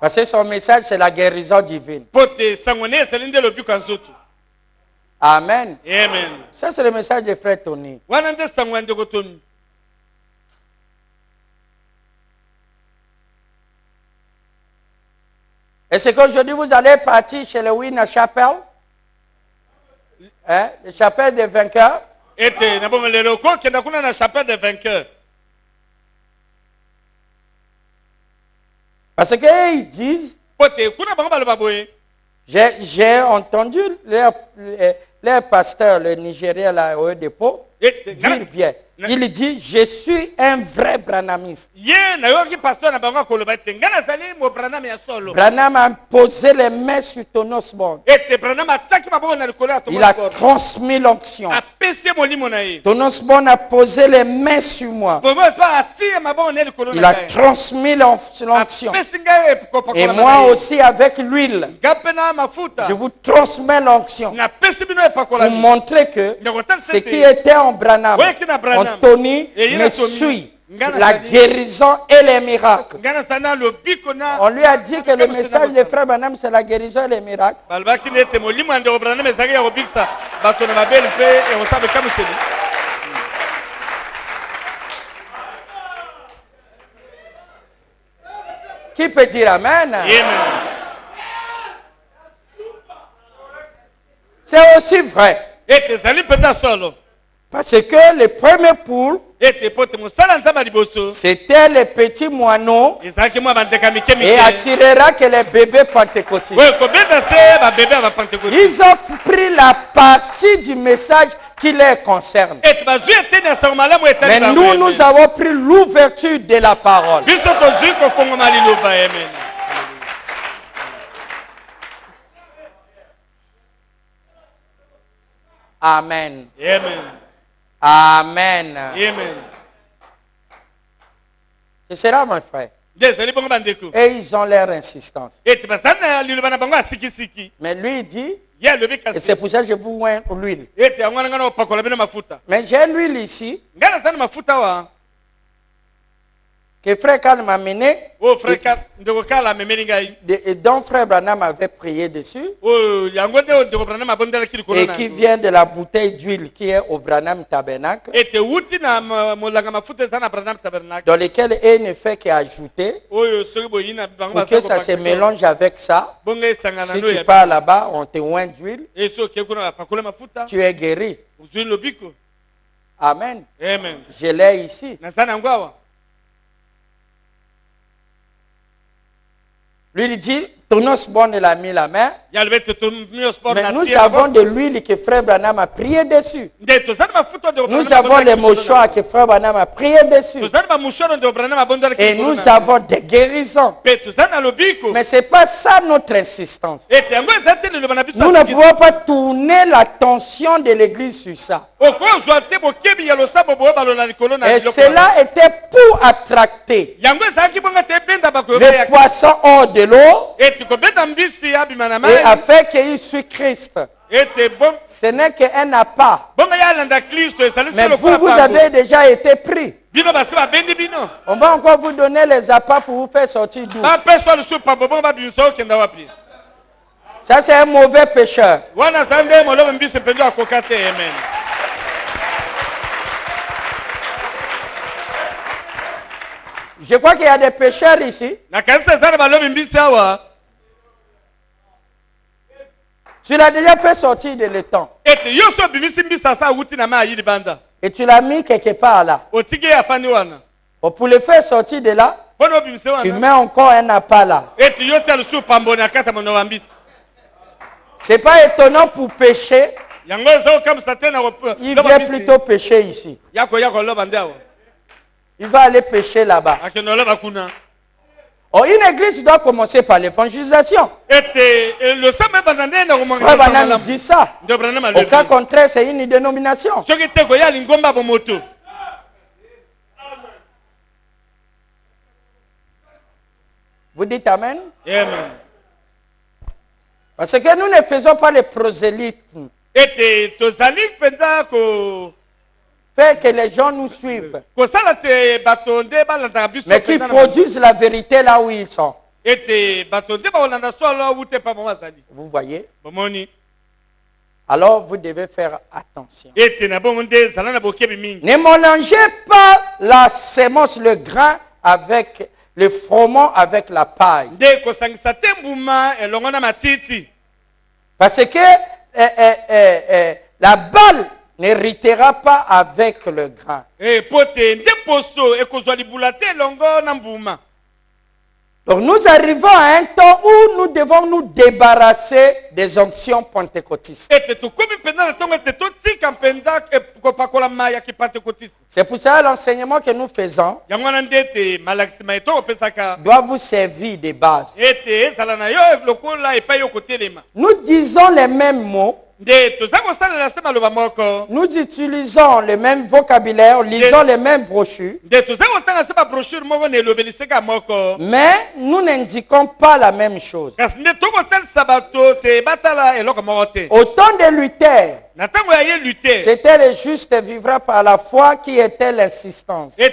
Parce que son message c'est la guérison divine. Amen. Amen. Ça c'est le message de frère Tony. Est-ce qu'aujourd'hui vous allez partir chez le Win à Chapelle? Hein? La chapelle des vainqueurs? Parce qu'ils disent, j'ai entendu leur pasteur, le Nigérien là au dépôt, dire bien. Il dit, je suis un vrai branhamiste. Branham a posé les mains sur Tonos Bond. Il a transmis l'onction. Tonos Bond a posé les mains sur moi. Il a transmis l'onction. Et moi aussi avec l'huile. Je vous transmets l'onction. Pour montrer que ce qui était en Branham, Tony me suit. La guérison et les miracles. On lui a dit que le message de frère Branham c'est la guérison et les miracles. Qui peut dire Amen? C'est aussi vrai. Parce que les premiers poules, c'était les petits moineaux et attirera que les bébés pentecôtistes. Ils ont pris la partie du message qui les concerne. Mais nous avons pris l'ouverture de la parole. Amen. Amen. Amen. Amen. Ce sera mon frère. Et ils ont leur insistance. Mais lui il dit, et c'est pour ça que je vous vois l'huile. Mais j'ai l'huile ici. Que frère Karl m'a mené. Et dont frère Branham avait prié dessus. Et qui vient de la bouteille d'huile qui est au Branham Tabernacle. Dans lequel il ne fait qu'ajouter. Pour que ça se mélange avec ça. Si tu pars là-bas, on te oint d'huile. Tu es guéri. Amen. Je l'ai ici. Lui il dit, Tonos Bon l'a mis la main. Mais nous avons de l'huile que Frère Branham a prié dessus. Nous avons les mouchoirs que Frère Branham a prié dessus. Et nous avons des guérisons. Mais ce n'est pas ça notre insistance. Nous ne pouvons pas tourner l'attention de l'église sur ça. Et cela était pour attracter les poissons hors de l'eau et afin qu'il suit Christ. Ce n'est qu'un appât. Mais vous avez déjà été pris. On va encore vous donner les appâts pour vous faire sortir d'où. Ça, c'est un mauvais pécheur. Je crois qu'il y a des pécheurs ici. Tu l'as déjà fait sortir de l'étang. Et tu l'as mis quelque part là. Pour le faire sortir de là, tu mets encore un appât là. Ce n'est pas étonnant pour pécher. Il vient plutôt pécher ici. Il va aller pécher là-bas. Oh, une église doit commencer par l'évangélisation. Frère Branham dit ça. Au cas contraire, c'est une dénomination. Vous dites Amen? Amen. Parce que nous ne faisons pas le prosélytisme. Faire que les gens nous suivent. Mais qu'ils produisent la vérité là où ils sont. Vous voyez? Alors vous devez faire attention. Ne mélangez pas la sémence, le grain avec le froment avec la paille. Parce que la balle n'héritera pas avec le grain. Donc nous arrivons à un temps où nous devons nous débarrasser des onctions pentecôtistes. C'est pour ça l'enseignement que nous faisons doit vous servir de base. Nous disons les mêmes mots. Nous utilisons le même vocabulaire, lisons les mêmes brochures. Mais nous n'indiquons pas la même chose. Au temps de Luther, c'était le juste vivra par la foi qui était l'insistance. Au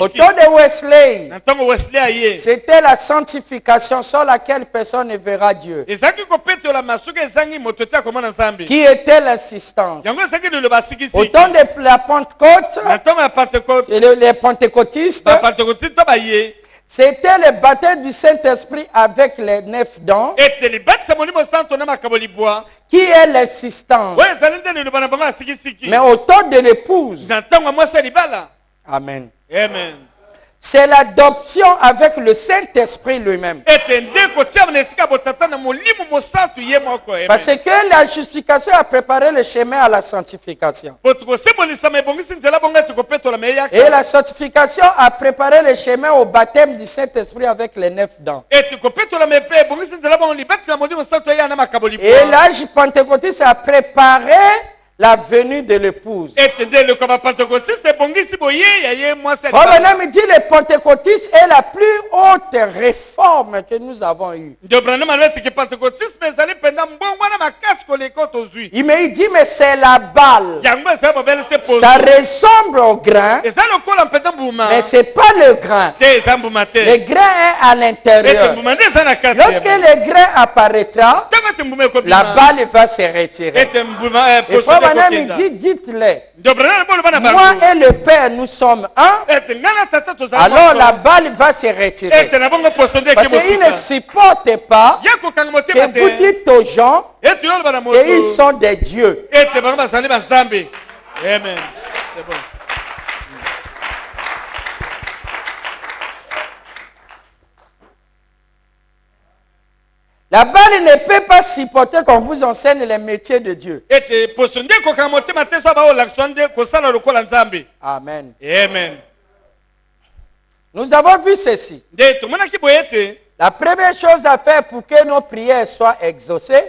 temps de Wesley, c'était la sanctification sans laquelle personne ne verra Dieu. Qui était l'assistance. Au temps de la Pentecôte, les pentecôtistes, c'était le baptême du Saint-Esprit avec les 9 dents. Qui est l'assistance. Mais au temps de l'épouse. Amen. Amen. C'est l'adoption avec le Saint-Esprit lui-même. Parce que la justification a préparé le chemin à la sanctification. Et la sanctification a préparé le chemin au baptême du Saint-Esprit avec les 9 dents. Et l'âge pentecôtiste a préparé la venue de l'épouse. Branham dit le pentecôtisme est la plus haute réforme que nous avons eue. Il me dit mais c'est la balle. Ça ressemble au grain. Mais ce n'est pas le grain. Le grain est à l'intérieur. Lorsque le grain apparaîtra, la balle va se retirer. Et Branham dit, dites-le. Moi et le Père, nous sommes un. Alors la balle va se retirer. Parce qu'il ne supporte pas que vous dites aux gens qu'ils sont des dieux. Amen. La balle ne peut pas supporter qu'on vous enseigne les métiers de Dieu. Amen. Amen. Nous avons vu ceci. La première chose à faire pour que nos prières soient exaucées,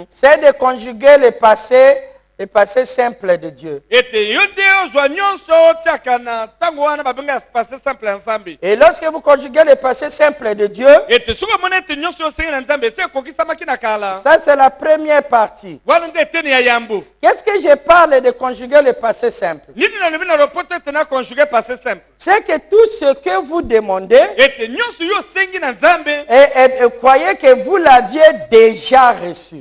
c'est de conjuguer le passé simple de Dieu. Et lorsque vous conjuguez le passé simple de Dieu, ça c'est la première partie. Qu'est-ce que je parle de conjuguer le passé simple? C'est que tout ce que vous demandez, et croyez que vous l'aviez déjà reçu.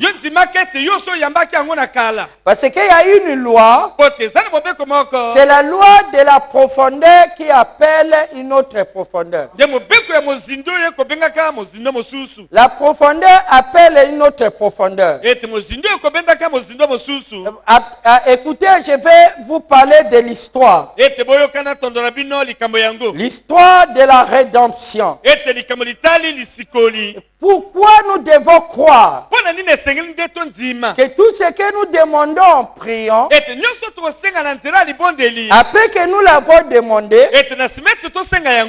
Parce qu'il y a une loi, c'est la loi de la profondeur qui appelle une autre profondeur. La profondeur appelle une autre profondeur. Écoutez, je vais vous parler de l'histoire. L'histoire de la rédemption. Pourquoi nous devons croire que tout ce que nous demandons en priant, après que nous l'avons demandé,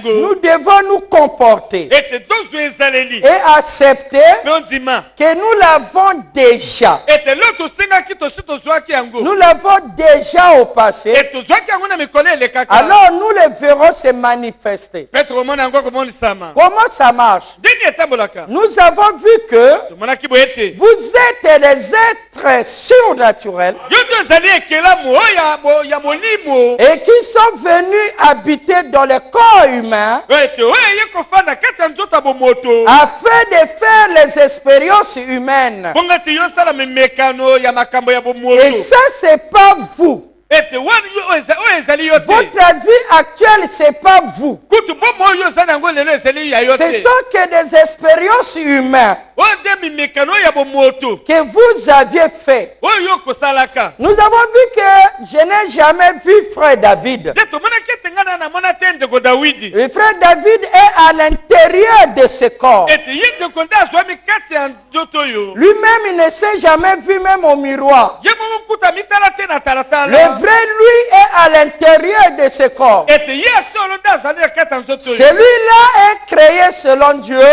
nous devons nous comporter et accepter que nous l'avons déjà. Nous l'avons déjà au passé. Alors nous le verrons se manifester. Comment ça marche? Nous avons vu que vous êtes des êtres surnaturels et qui sont venus habiter dans le corps humain afin de faire les expériences humaines. Et ça, c'est pas vous. Votre vie actuelle, c'est pas vous. Ce sont que des expériences humaines que vous aviez fait. Nous avons vu que je n'ai jamais vu frère David. Le frère David est à l'intérieur de ce corps. Lui-même, il ne s'est jamais vu même au miroir. Le vrai lui est à l'intérieur de ce corps. Celui-là est créé selon Dieu.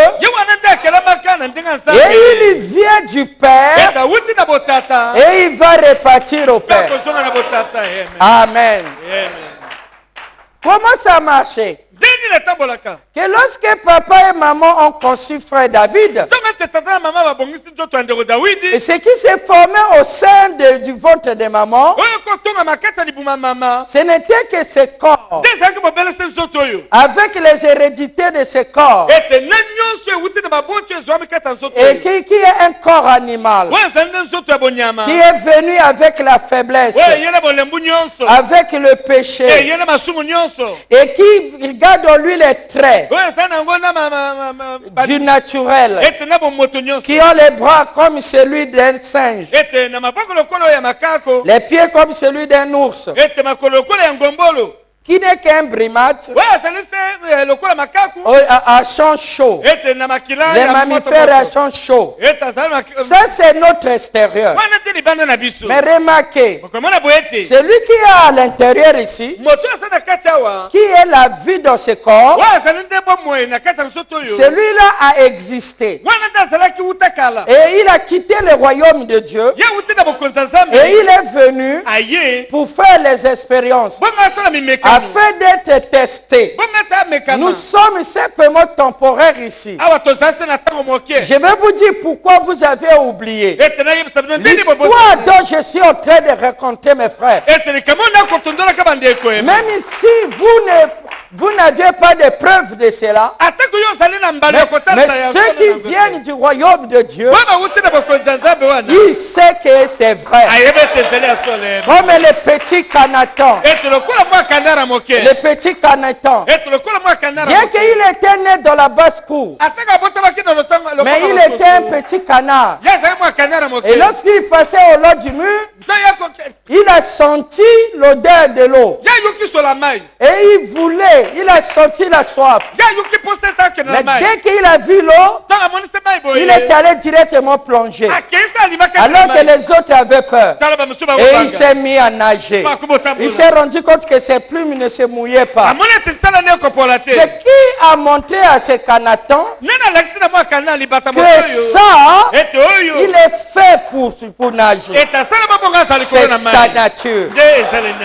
Et il vient du Père. Et il va repartir au Père. Amen. Comment ça a marché? Que lorsque papa et maman ont conçu frère David, et ce qui s'est formé au sein du ventre de maman, ce n'était que ce corps, avec les hérédités de ce corps, et qui est un corps animal, qui est venu avec la faiblesse, avec le péché, et qui garde en lui les traits du naturel, qui ont les bras comme celui d'un singe, les pieds comme celui d'un ours, qui n'est qu'un primate à champ chaud. Les mammifères à champ chaud. Ça, c'est notre extérieur. Mais remarquez, celui qui est à l'intérieur ici, qui est la vie dans ce corps, celui-là a existé. Et il a quitté le royaume de Dieu. Et il est venu pour faire les expériences, afin d'être testé. Nous sommes simplement temporaires ici. Je vais vous dire pourquoi vous avez oublié l'histoire dont je suis en train de raconter, mes frères. Même si vous n'aviez pas de preuves de cela, mais ceux qui viennent du royaume de Dieu, ils savent que c'est vrai. Comme le petit Canatan. Le petit Canatan. Bien qu'il était né dans la basse-cour, mais il était un petit canard. Et lorsqu'il passait au long du mur, il a senti l'odeur de l'eau. Et il voulait il a senti la soif. Mais dès qu'il a vu l'eau, il est allé directement plonger. Alors que les autres avaient peur. Et il s'est mis à nager. Il s'est rendu compte que ses plumes ne se mouillaient pas. Mais qui a montré à ce Canatan que ça, il est fait pour nager. C'est sa nature.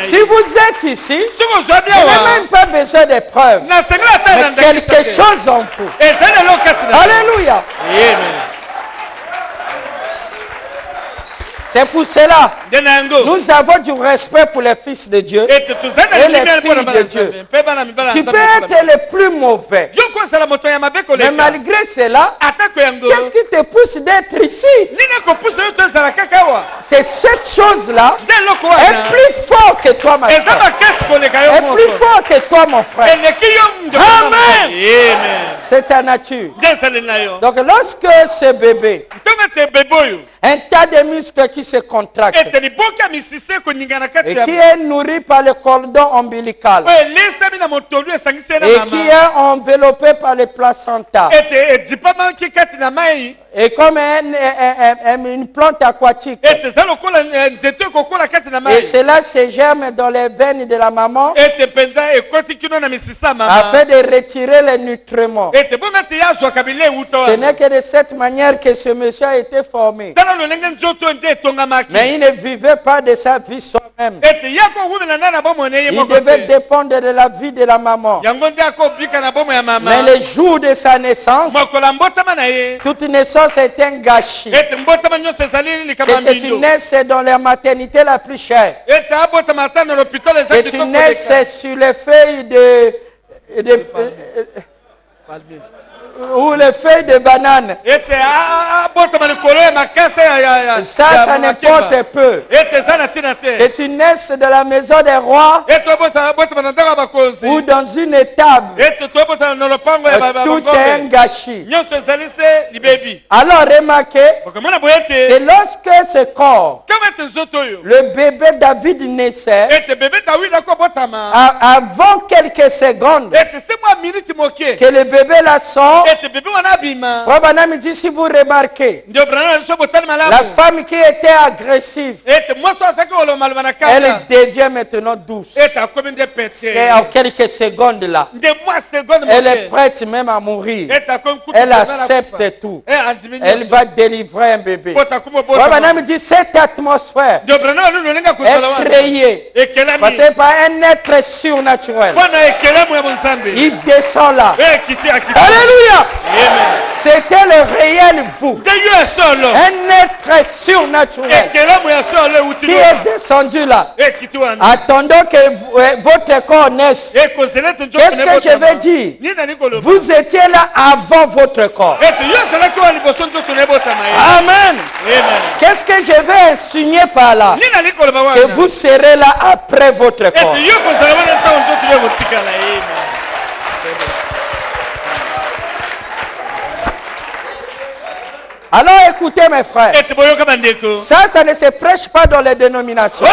Si vous êtes ici, vous n'avez même pas besoin de preuves. Mais quelque chose en vous. Alléluia. C'est pour cela, nous avons du respect pour les fils de Dieu et les filles de Dieu. Tu peux être le plus mauvais. Mais malgré cela, qu'est-ce qui te pousse d'être ici? C'est cette chose-là est plus fort que toi, ma soeur. Est plus fort que toi, mon frère. Amen. C'est ta nature. Donc lorsque ce bébé, un tas de muscles qui se contractent et qui est nourri par le cordon ombilical et qui est enveloppé par le placenta et comme une plante aquatique. Et cela se germe dans les veines de la maman afin de retirer les nutriments. Ce n'est que de cette manière que ce monsieur a été formé. Mais il ne vivait pas de sa vie soi-même. Il devait dépendre de la vie de la maman. Mais le jour de sa naissance, toute naissance est un gâchis. Que tu naisses dans la maternité la plus chère. Que tu naisses sur les feuilles ou les feuilles de banane. Ça n'importe peu. Que tu naisses de la maison des rois ou dans une étable. Tout c'est un gâchis. Alors remarquez que lorsque ce corps, le bébé David naissait, avant quelques secondes que le bébé la sort, Frère Branham dit, si vous remarquez, la femme qui était agressive, elle devient maintenant douce. C'est en quelques secondes là. Elle est prête même à mourir. Elle accepte tout. Elle va délivrer un bébé. Frère Branham dit, cette atmosphère est créée. Parce que c'est pas un être surnaturel. Il descend là. Alléluia. C'était le réel vous. Un être surnaturel qui est descendu là. Attendant que votre corps naisse. Qu'est-ce que je veux dire? Vous étiez là avant votre corps. Amen. Qu'est-ce que je veux insinuer par là? Que vous serez là après votre corps. Alors écoutez mes frères, ça ne se prêche pas dans les dénominations. Ça,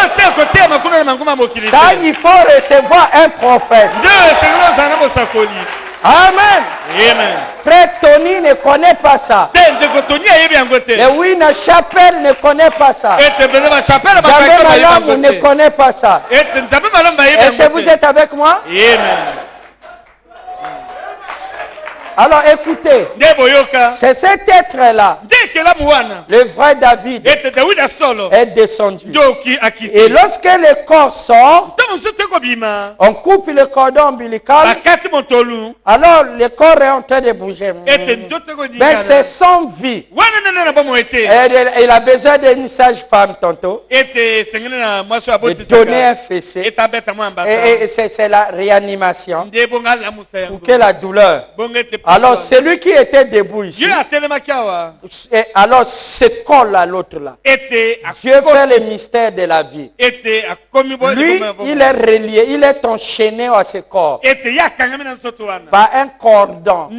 il faut recevoir un prophète. Amen. Frère Tony ne connaît pas ça. Et Wina Chapelle ne connaît pas ça. Jamais Malam ne connaît pas ça. Est-ce que vous êtes avec moi? Alors écoutez, c'est cet être-là, le vrai David, est descendu. Et lorsque le corps sort, on coupe le cordon ombilical, alors le corps est en train de bouger. Mais c'est sans vie. Il a besoin d'une sage-femme tantôt, de donner un fessé. Et c'est la réanimation pour que la douleur Alors celui qui était debout ici, et alors se colle à l'autre là. Dieu fait le mystère de la vie. Lui, il est relié, il est enchaîné à ce corps par un cordon.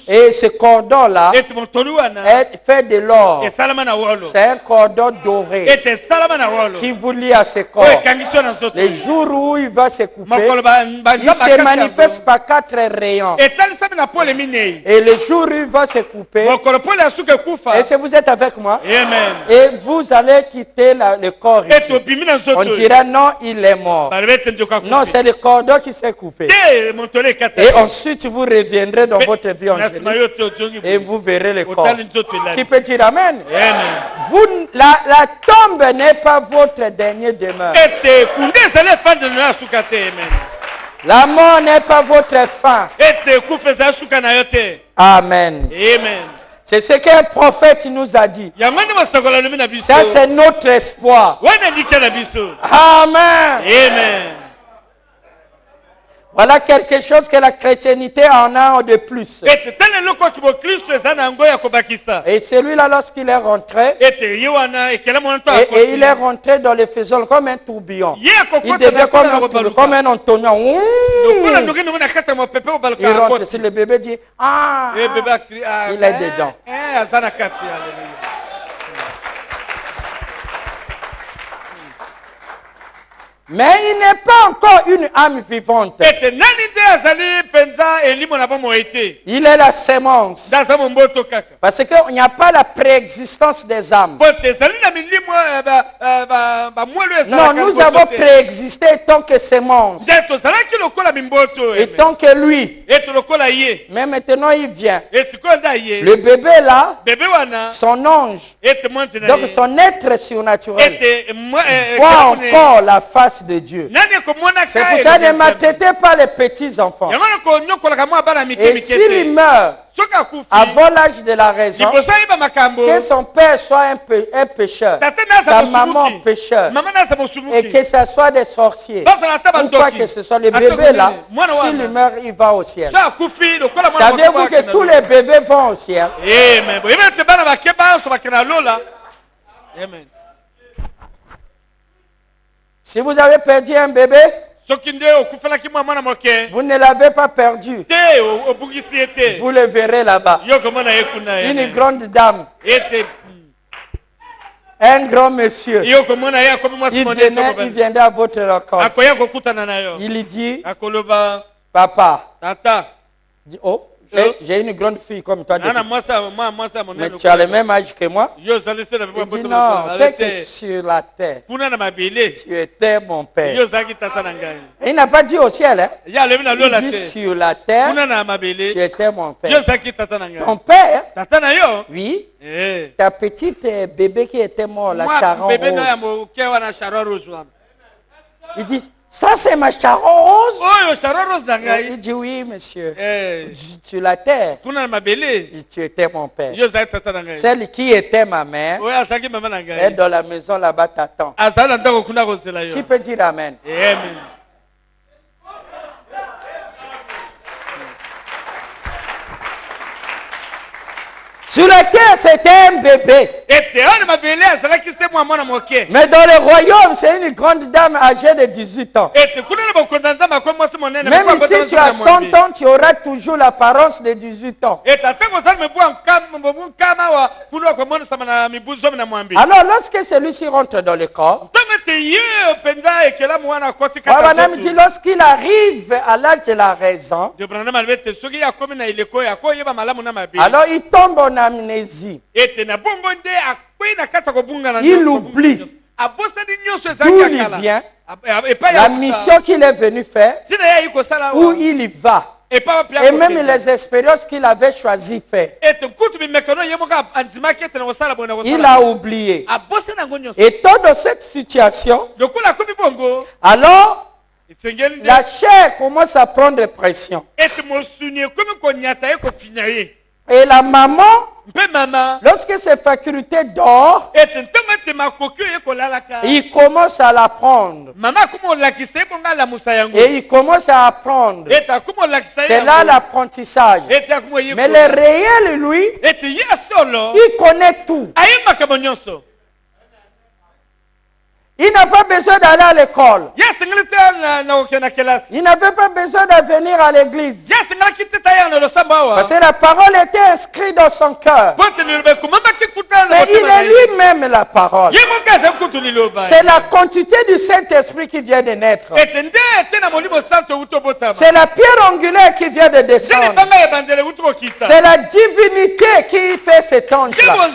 Et ce cordon là est fait de l'or. C'est un cordon doré qui vous lie à ce corps. Le jour où il va se couper, il se manifeste par 4 rayons. Et le jour où il va se couper, et si vous êtes avec moi, et vous allez quitter le corps ici, on dira non, il est mort. Non, c'est le cordon qui s'est coupé. Et ensuite vous reviendrez dans votre vie angélique et vous verrez le corps. Qui peut dire amen? Vous, la tombe n'est pas votre dernier demeure. La mort n'est pas votre fin. Amen. C'est ce qu'un prophète nous a dit. Ça, c'est notre espoir. Amen. Voilà quelque chose que la chrétienté en a de plus. Et celui-là, lorsqu'il est rentré, et il est rentré dans les faisceaux comme un tourbillon. Il devient comme un entonnoir. Il rentre. Si le bébé dit, ah, il est dedans. Mais il n'est pas encore une âme vivante. Il est la sémence. Parce qu'il n'y a pas la préexistence des âmes. Non, nous avons préexisté tant que sémence. Et tant que lui. Mais maintenant il vient. Le bébé là, son ange, donc son être surnaturel, voit encore la face de Dieu. C'est pour ça ne maltraitez pas les petits enfants. Et s'il meurt avant l'âge de la raison, que son père soit un pécheur, sa maman pécheur, et que ce soit des sorciers, ou quoi que ce soit, le bébé là, s'il meurt, il va au ciel. Savez-vous que tous les bébés vont au ciel? Amen. Si vous avez perdu un bébé, vous ne l'avez pas perdu. Vous le verrez là-bas. Une grande dame. Un grand monsieur. Il viendra à votre rencontre. Il dit, papa, oh, j'ai une grande fille comme toi. Mais tu as le même âge que moi. Il dit non, c'est que sur la terre, tu étais mon père. Il n'a pas dit au ciel. Hein? Il dit sur la terre, tu étais mon père. Ton père, oui, ta petite bébé qui était mort, la charon rose. Il dit, ça c'est ma charon rose. Il dit oui monsieur. Sur la terre, tu étais mon père. Celle qui était ma mère est dans la maison là-bas t'attend. Qui peut dire amen? Sur la terre, c'était un bébé. Mais dans le royaume, c'est une grande dame âgée de 18 ans. Même si tu as 100 ans, tu auras toujours l'apparence de 18 ans. Alors, lorsque celui-ci rentre dans le corps, lorsqu'il arrive à l'âge de la raison, alors il tombe en amnésie. Il oublie d'où il vient, la mission qu'il est venu faire, où il y va, et même les expériences qu'il avait choisi faire. Il a oublié. Étant dans cette situation, alors la chair commence à prendre pression. Et la maman, lorsque ses facultés dorment, Il commence à l'apprendre. Et il commence à apprendre. C'est là l'apprentissage. Mais le réel, lui, il connaît tout. Il n'a pas besoin d'aller à l'école. Il n'avait pas besoin de venir à l'église. Parce que la parole était inscrite dans son cœur. Mais il est lui-même la parole. C'est la quantité du Saint-Esprit qui vient de naître. C'est la pierre angulaire qui vient de descendre. C'est la divinité qui fait cet ange-là.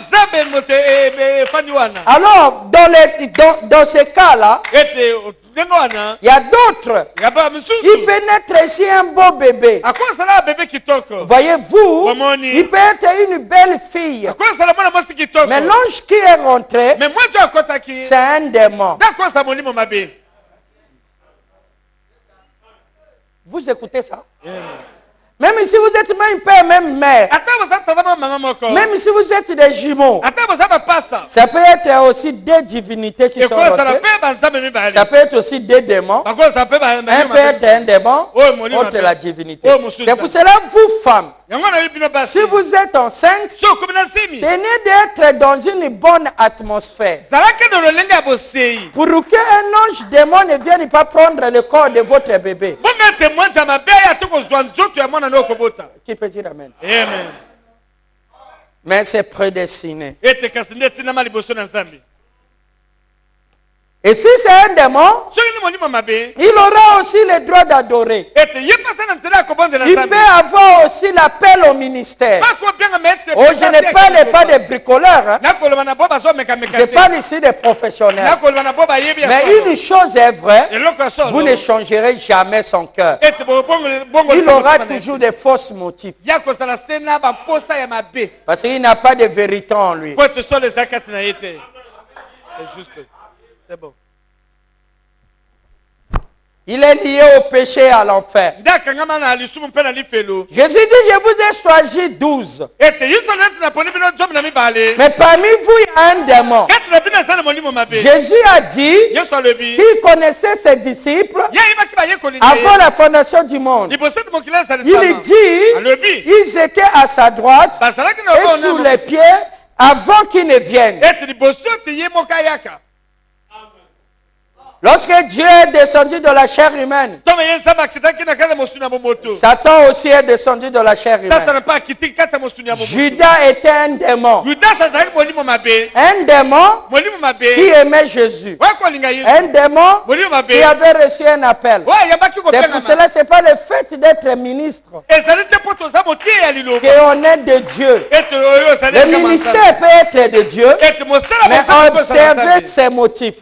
Alors, dans ces cas-là, il y a d'autres. Il peut naître ici un beau bébé. Voyez-vous, il peut être une belle fille. Mais l'ange qui est rentré, c'est un démon. Vous écoutez ça? Même si vous êtes même père, même mère, même si vous êtes des jumeaux, ça peut être aussi des divinités qui sont rentrées. Ça peut être aussi des démons. Un peut être un démon, autre la divinité. C'est pour cela, vous femmes, si vous êtes enceinte, tenez d'être dans une bonne atmosphère. Pour qu'un ange démon ne vienne pas prendre le corps de votre bébé. Qui peut dire amen? Amen. Mais c'est prédestiné. Et si c'est un démon, il aura aussi le droit d'adorer. Il peut avoir aussi l'appel au ministère. Oh, je ne parle pas des bricoleurs. Hein. Je parle ici des professionnels. Mais une chose est vraie, vous ne changerez jamais son cœur. Il aura toujours des fausses motifs. Parce qu'il n'a pas de vérité en lui. C'est juste. C'est bon. Il est lié au péché et à l'enfer. Jésus dit, je vous ai choisi 12. Mais parmi vous, il y a un démon. Jésus a dit qu'il connaissait ses disciples avant la fondation du monde. Il dit, ils étaient à sa droite et sous les pieds avant qu'il ne vienne. Lorsque Dieu est descendu de la chair humaine, Satan aussi est descendu de la chair humaine. Judas était un démon. Un démon qui aimait Jésus. Un démon qui avait reçu un appel. C'est pour cela que ce n'est pas le fait d'être ministre qu'on est de Dieu. Le ministère peut être de Dieu, mais observer ses motifs et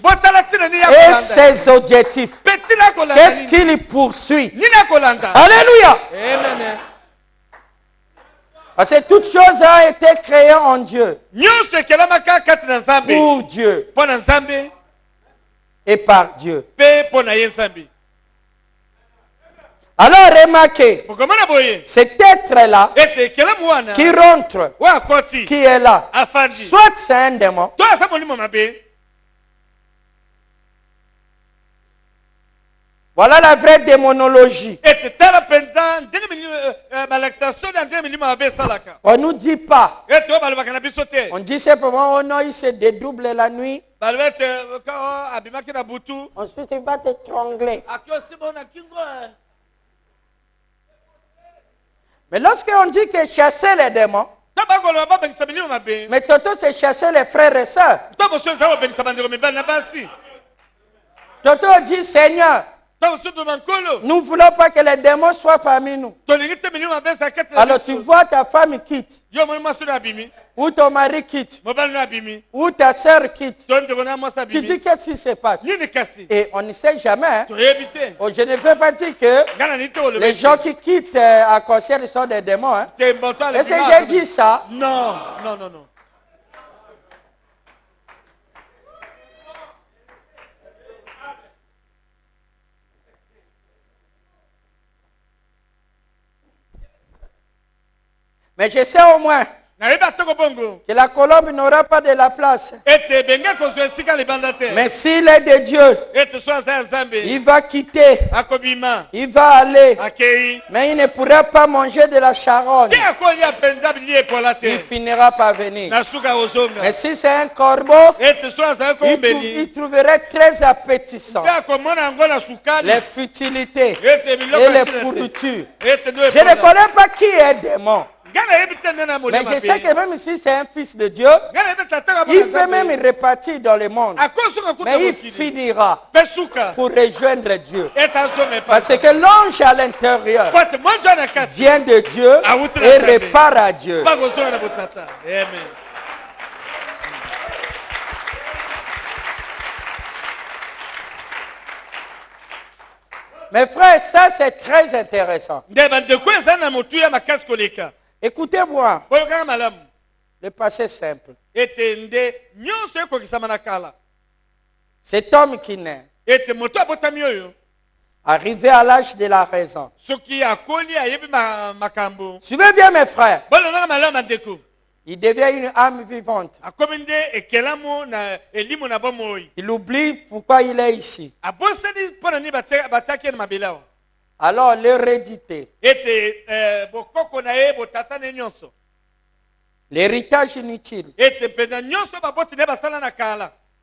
ses objectifs. Qu'est-ce qu'il poursuit? Alléluia. Parce que toute chose a été créée en Dieu. Pour Dieu. Et par Dieu. Alors remarquez, cet être-là qui rentre, qui est là, soit c'est un démon, voilà la vraie démonologie. On ne nous dit pas. On dit simplement, oh non, il se dédouble la nuit. Ensuite, il va t'étrangler. Mais lorsqu'on dit que chasser les démons, mais Toto c'est chasser les frères et sœurs. Toto dit, Seigneur, nous ne voulons pas que les démons soient parmi nous. Alors tu vois ta femme quitte. Ou ton mari quitte. Ou ta soeur quitte. Tu dis qu'est-ce qui se passe? Et on ne sait jamais. Hein? Oh, je ne veux pas dire que les gens qui quittent à concert sont des démons. Hein? Est-ce que j'ai dit ça? Non, non, non, non. Mais je sais au moins Que la colombe n'aura pas de la place. Mais s'il est de Dieu, il va quitter. Il va aller. Mais il ne pourra pas manger de la charogne. Il finira par venir. Mais si c'est un corbeau, il trouverait très appétissant les futilités et les pourritures. Je ne connais pas qui est démon. Mais je sais que même si c'est un fils de Dieu, il peut même répartir dans le monde. Mais il finira pour rejoindre Dieu. Parce que l'ange à l'intérieur vient de Dieu et répare à Dieu. Mes frères, ça c'est très intéressant. Écoutez-moi. Le passé simple. Cet homme qui naît, arrivé à l'âge de la raison. Suivez bien mes frères. Il devient une âme vivante. Il oublie pourquoi il est ici. Alors l'hérédité, l'héritage inutile,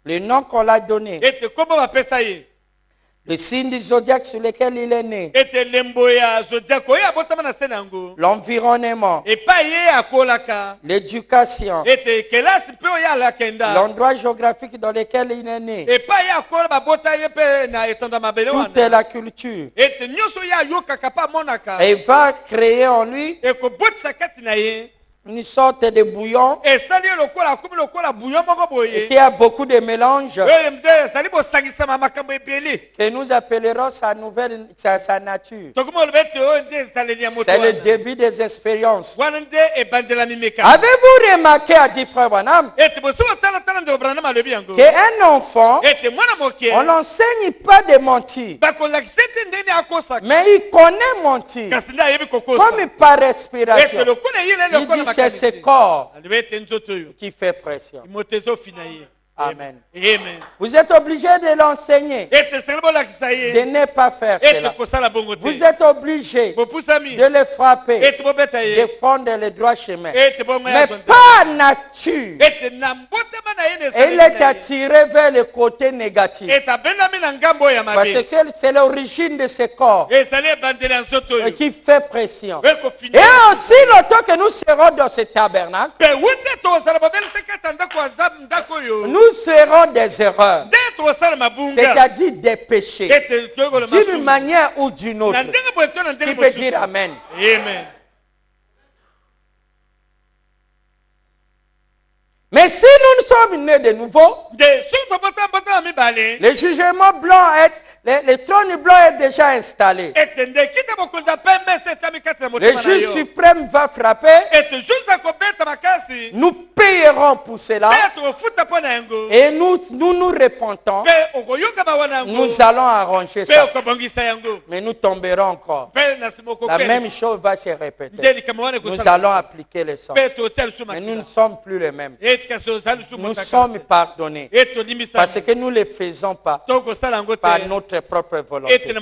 le nom qu'on l'a donné, le signe du zodiaque sur lequel il est né, l'environnement, l'éducation, l'endroit géographique dans lequel il est né, toute la culture. Et il va créer en lui une sorte de bouillon qui a beaucoup de mélanges que nous appellerons sa nature. C'est le début des expériences. Avez-vous remarqué, a dit Frère Branham, qu'un enfant, on n'enseigne pas de mentir, mais il connaît mentir, comme par respiration. Il dit c'est ce corps qui fait pression. Amen. Vous êtes obligé de l'enseigner, de ne pas faire cela. Vous êtes obligé de le frapper, de prendre le droit chemin. Mais par nature, il est attiré vers le côté négatif. Parce que c'est l'origine de ce corps qui fait pression. Et aussi longtemps que nous serons dans ce tabernacle, nous serons des erreurs, c'est-à-dire des péchés, d'une manière ou d'une autre. Qui peut dire Amen? Amen. Mais si nous sommes nés de nouveau, le jugement blanc le trône blanc est déjà installé. Le juge suprême va frapper. Nous payerons pour cela. Et nous repentons. Nous allons arranger ça. Mais nous tomberons encore. La même chose va se répéter. Nous allons appliquer le sang. Mais nous ne sommes plus les mêmes. Nous sommes pardonnés. Parce que nous ne le faisons pas par notre propre volonté.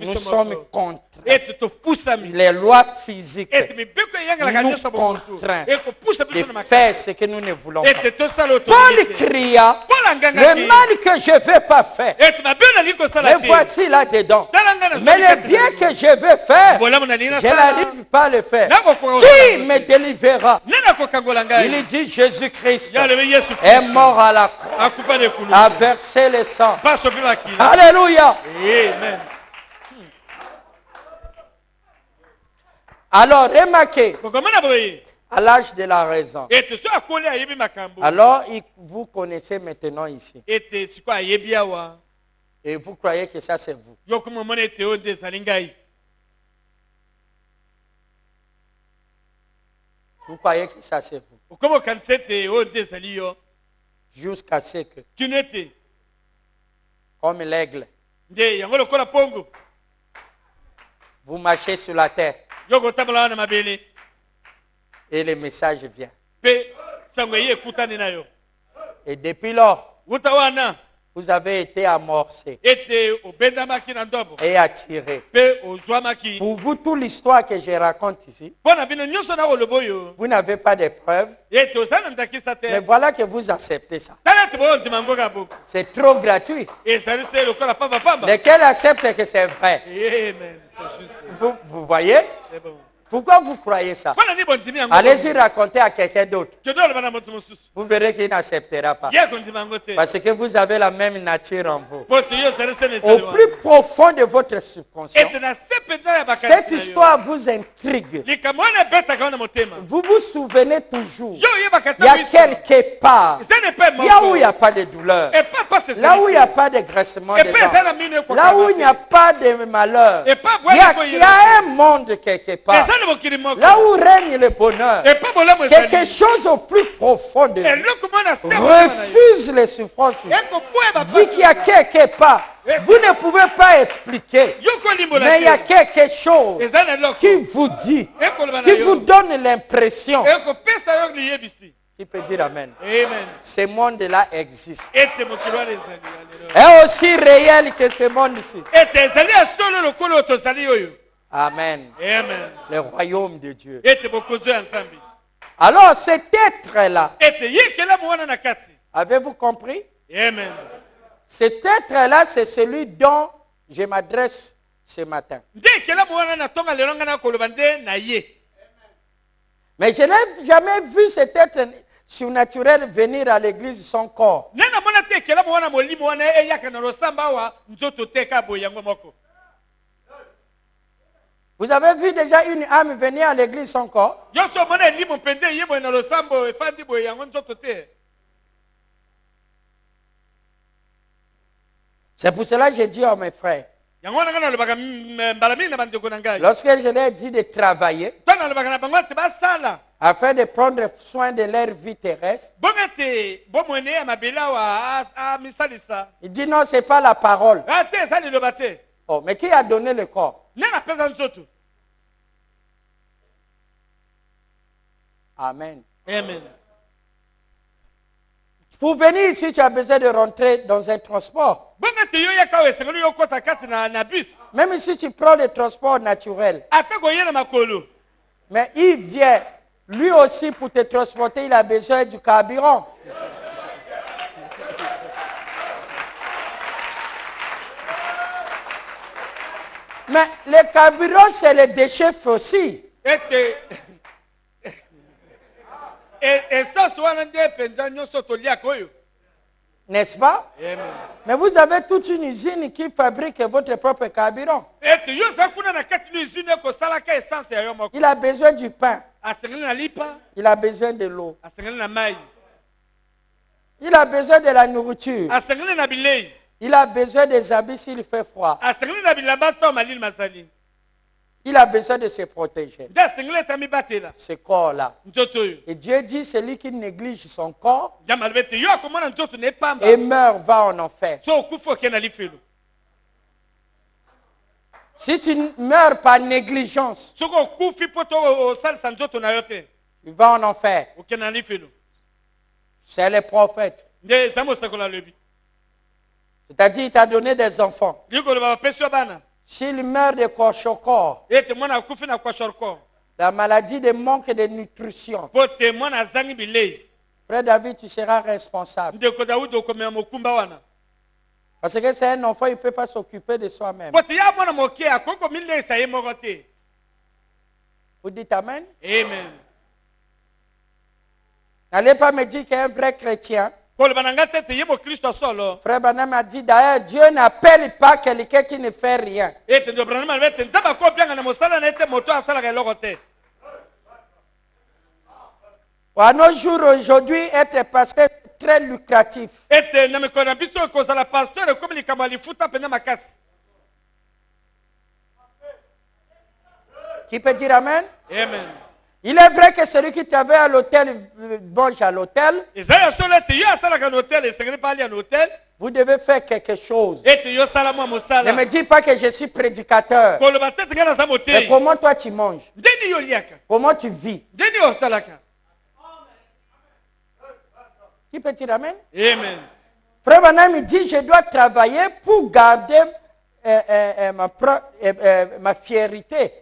Nous sommes contre les lois physiques. Nous contraint de faire ce que nous ne voulons pas. Paul cria, le mal que je ne vais pas faire, mais voici là-dedans. Mais le bien que je veux faire, je n'arrive pas à le faire. Qui me délivrera? Il dit Jésus-Christ est mort à la croix, a versé le sang. Alléluia. Amen. Alors remarquez, à l'âge de la raison. Alors vous connaissez maintenant ici. Et vous croyez que ça c'est vous. Vous croyez que ça c'est vous. Jusqu'à ce que, comme l'aigle, vous marchez sur la terre. Et le message vient. Et depuis lors, vous avez été amorcé et attiré. Pour vous, toute l'histoire que je raconte ici, vous n'avez pas de preuves, mais voilà que vous acceptez ça. C'est trop gratuit. Lesquels acceptent que c'est vrai? Vous voyez? Pourquoi vous croyez ça? Allez-y raconter à quelqu'un d'autre. Vous verrez qu'il n'acceptera pas. Parce que vous avez la même nature en vous. Au plus profond de votre subconscient, cette histoire vous intrigue. Vous vous souvenez toujours. Il y a quelque part, là où il n'y a pas de douleur, là où il n'y a pas de graissement de dents, là où il n'y a pas de malheur, il y a un monde quelque part. Là où règne le bonheur, quelque chose au plus profond de vous refuse les souffrances. Dit qu'il y a quelque part. Vous ne pouvez pas expliquer. Mais il y a quelque chose qui vous dit, qui vous donne l'impression. Qui peut dire Amen? Ce monde-là existe. Est aussi réel que ce monde-ci. Amen. Amen. Le royaume de Dieu. Alors cet être-là, avez-vous compris? Amen. Cet être-là, c'est celui dont je m'adresse ce matin. Mais je n'ai jamais vu cet être surnaturel venir à l'église sans corps. Vous avez vu déjà une âme venir à l'église sans corps? C'est pour cela que j'ai dit à mes frères, lorsque je leur ai dit de travailler, afin de prendre soin de leur vie terrestre, il dit non, ce n'est pas la parole. Oh, mais qui a donné le corps? Amen. Amen. Pour venir ici, tu as besoin de rentrer dans un transport. Même si tu prends le transport naturel. Mais il vient, lui aussi pour te transporter, il a besoin du carburant. Mais le carburant, c'est le déchet fossile. N'est-ce pas? Amen. Mais vous avez toute une usine qui fabrique votre propre carburant. Il a besoin du pain. Il a besoin de l'eau. Il a besoin de la nourriture. Il a besoin des habits s'il fait froid. Il a besoin de se protéger. Ce corps-là. Et Dieu dit, celui qui néglige son corps et meurt, va en enfer. Si tu meurs par négligence, tu vas en enfer. C'est le prophète. C'est-à-dire, il t'a donné des enfants. S'il meurt de corps, la maladie de manque de nutrition, frère David, tu seras responsable. Parce que c'est un enfant, il ne peut pas s'occuper de soi-même. Vous dites Amen? Amen. N'allez pas me dire qu'un vrai chrétien, frère Branham a dit d'ailleurs, Dieu n'appelle pas quelqu'un qui ne fait rien. À nos jours aujourd'hui, être pasteur est très lucratif. Qui peut dire Amen? Amen. Il est vrai que celui qui t'avait à l'hôtel mange à l'hôtel. Vous devez faire quelque chose. Ne me dis pas que je suis prédicateur. Mais comment toi tu manges? Comment tu vis? Qui peut dire Amen? Amen. Frère Branham dit, je dois travailler pour garder ma fierté.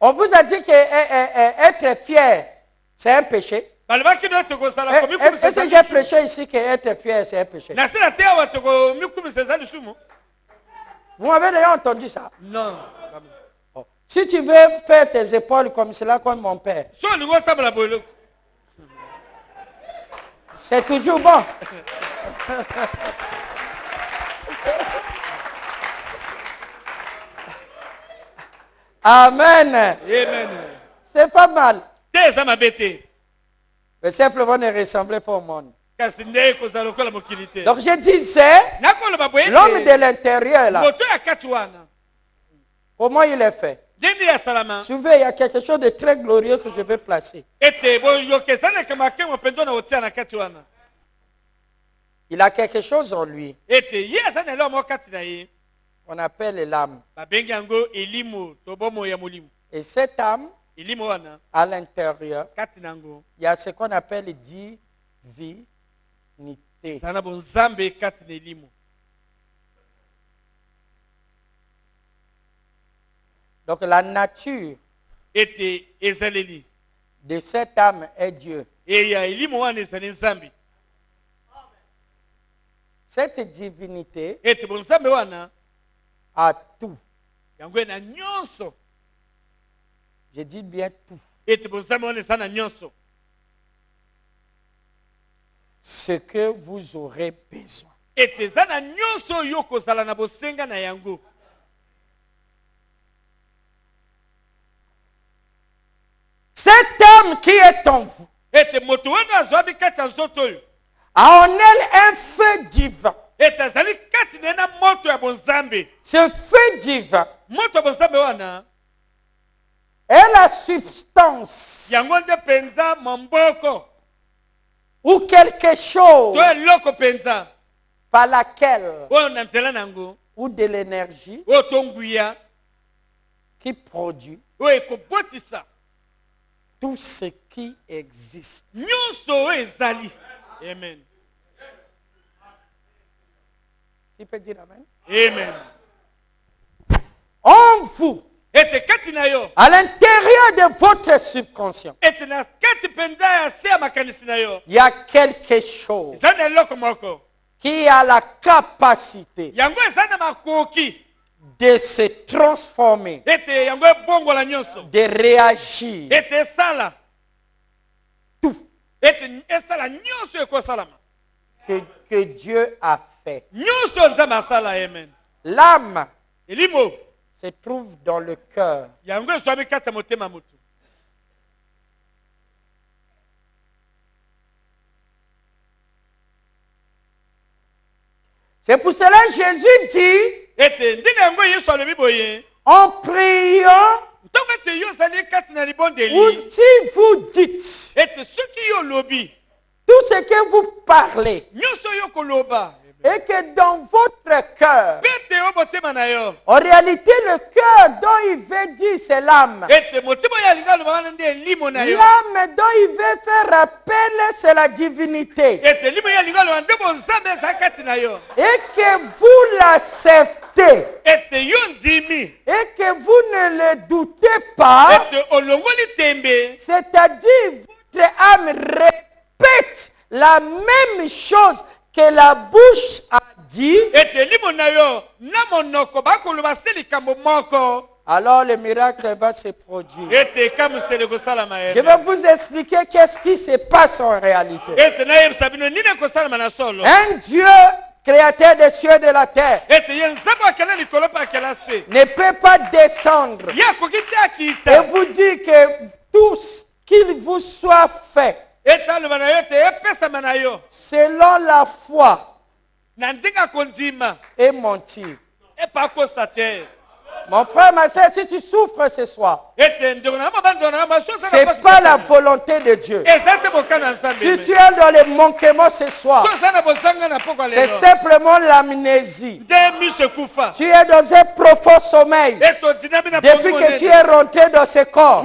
On vous a dit que être fier, c'est un péché. Est-ce que j'ai prêché ici que être fier, c'est un péché? Vous m'avez déjà entendu ça? Non. Oh. Si tu veux faire tes épaules comme cela, comme mon père, c'est toujours bon. Amen. Amen. C'est pas mal. Ça m'a bêté. Mais simplement ne ressemblait pas au monde. Donc je disais, l'homme de l'intérieur là, comment il est fait? Souvent, il y a quelque chose de très glorieux que je vais placer. Il a quelque chose en lui. On appelle l'âme. Et cette âme, à l'intérieur, il y a ce qu'on appelle divinité. Donc la nature de cette âme est Dieu. Cette divinité a tout. Je dis bien tout. Ce que vous aurez besoin. Cette âme qui est en vous a en elle un feu divin. Ce feu divin est la substance ou quelque chose par laquelle ou de l'énergie qui produit tout ce qui existe. Amen. Qui peut dire Amen? Amen. En vous, à l'intérieur de votre subconscient, il y a quelque chose qui a la capacité de se transformer, de réagir. Tout que Dieu a fait. L'âme se trouve dans le cœur. C'est pour cela que Jésus dit, en priant, ou si vous dites tout ce que vous parlez, et que dans votre cœur, en réalité le cœur dont il veut dire c'est l'âme. L'âme dont il veut faire appel c'est la divinité. Et que vous l'acceptez. Et que vous ne le doutez pas. C'est-à-dire votre âme répète la même chose que la bouche a dit, alors le miracle va se produire. Je vais vous expliquer qu'est-ce qui se passe en réalité. Un Dieu créateur des cieux et de la terre ne peut pas descendre et vous dire que tout ce qu'il vous soit fait selon la foi et mentir. Mon frère, ma soeur, si tu souffres ce soir, ce n'est pas la volonté de Dieu. Si tu es dans les manquements ce soir, c'est simplement l'amnésie. Tu es dans un profond sommeil depuis que tu es rentré dans ce corps.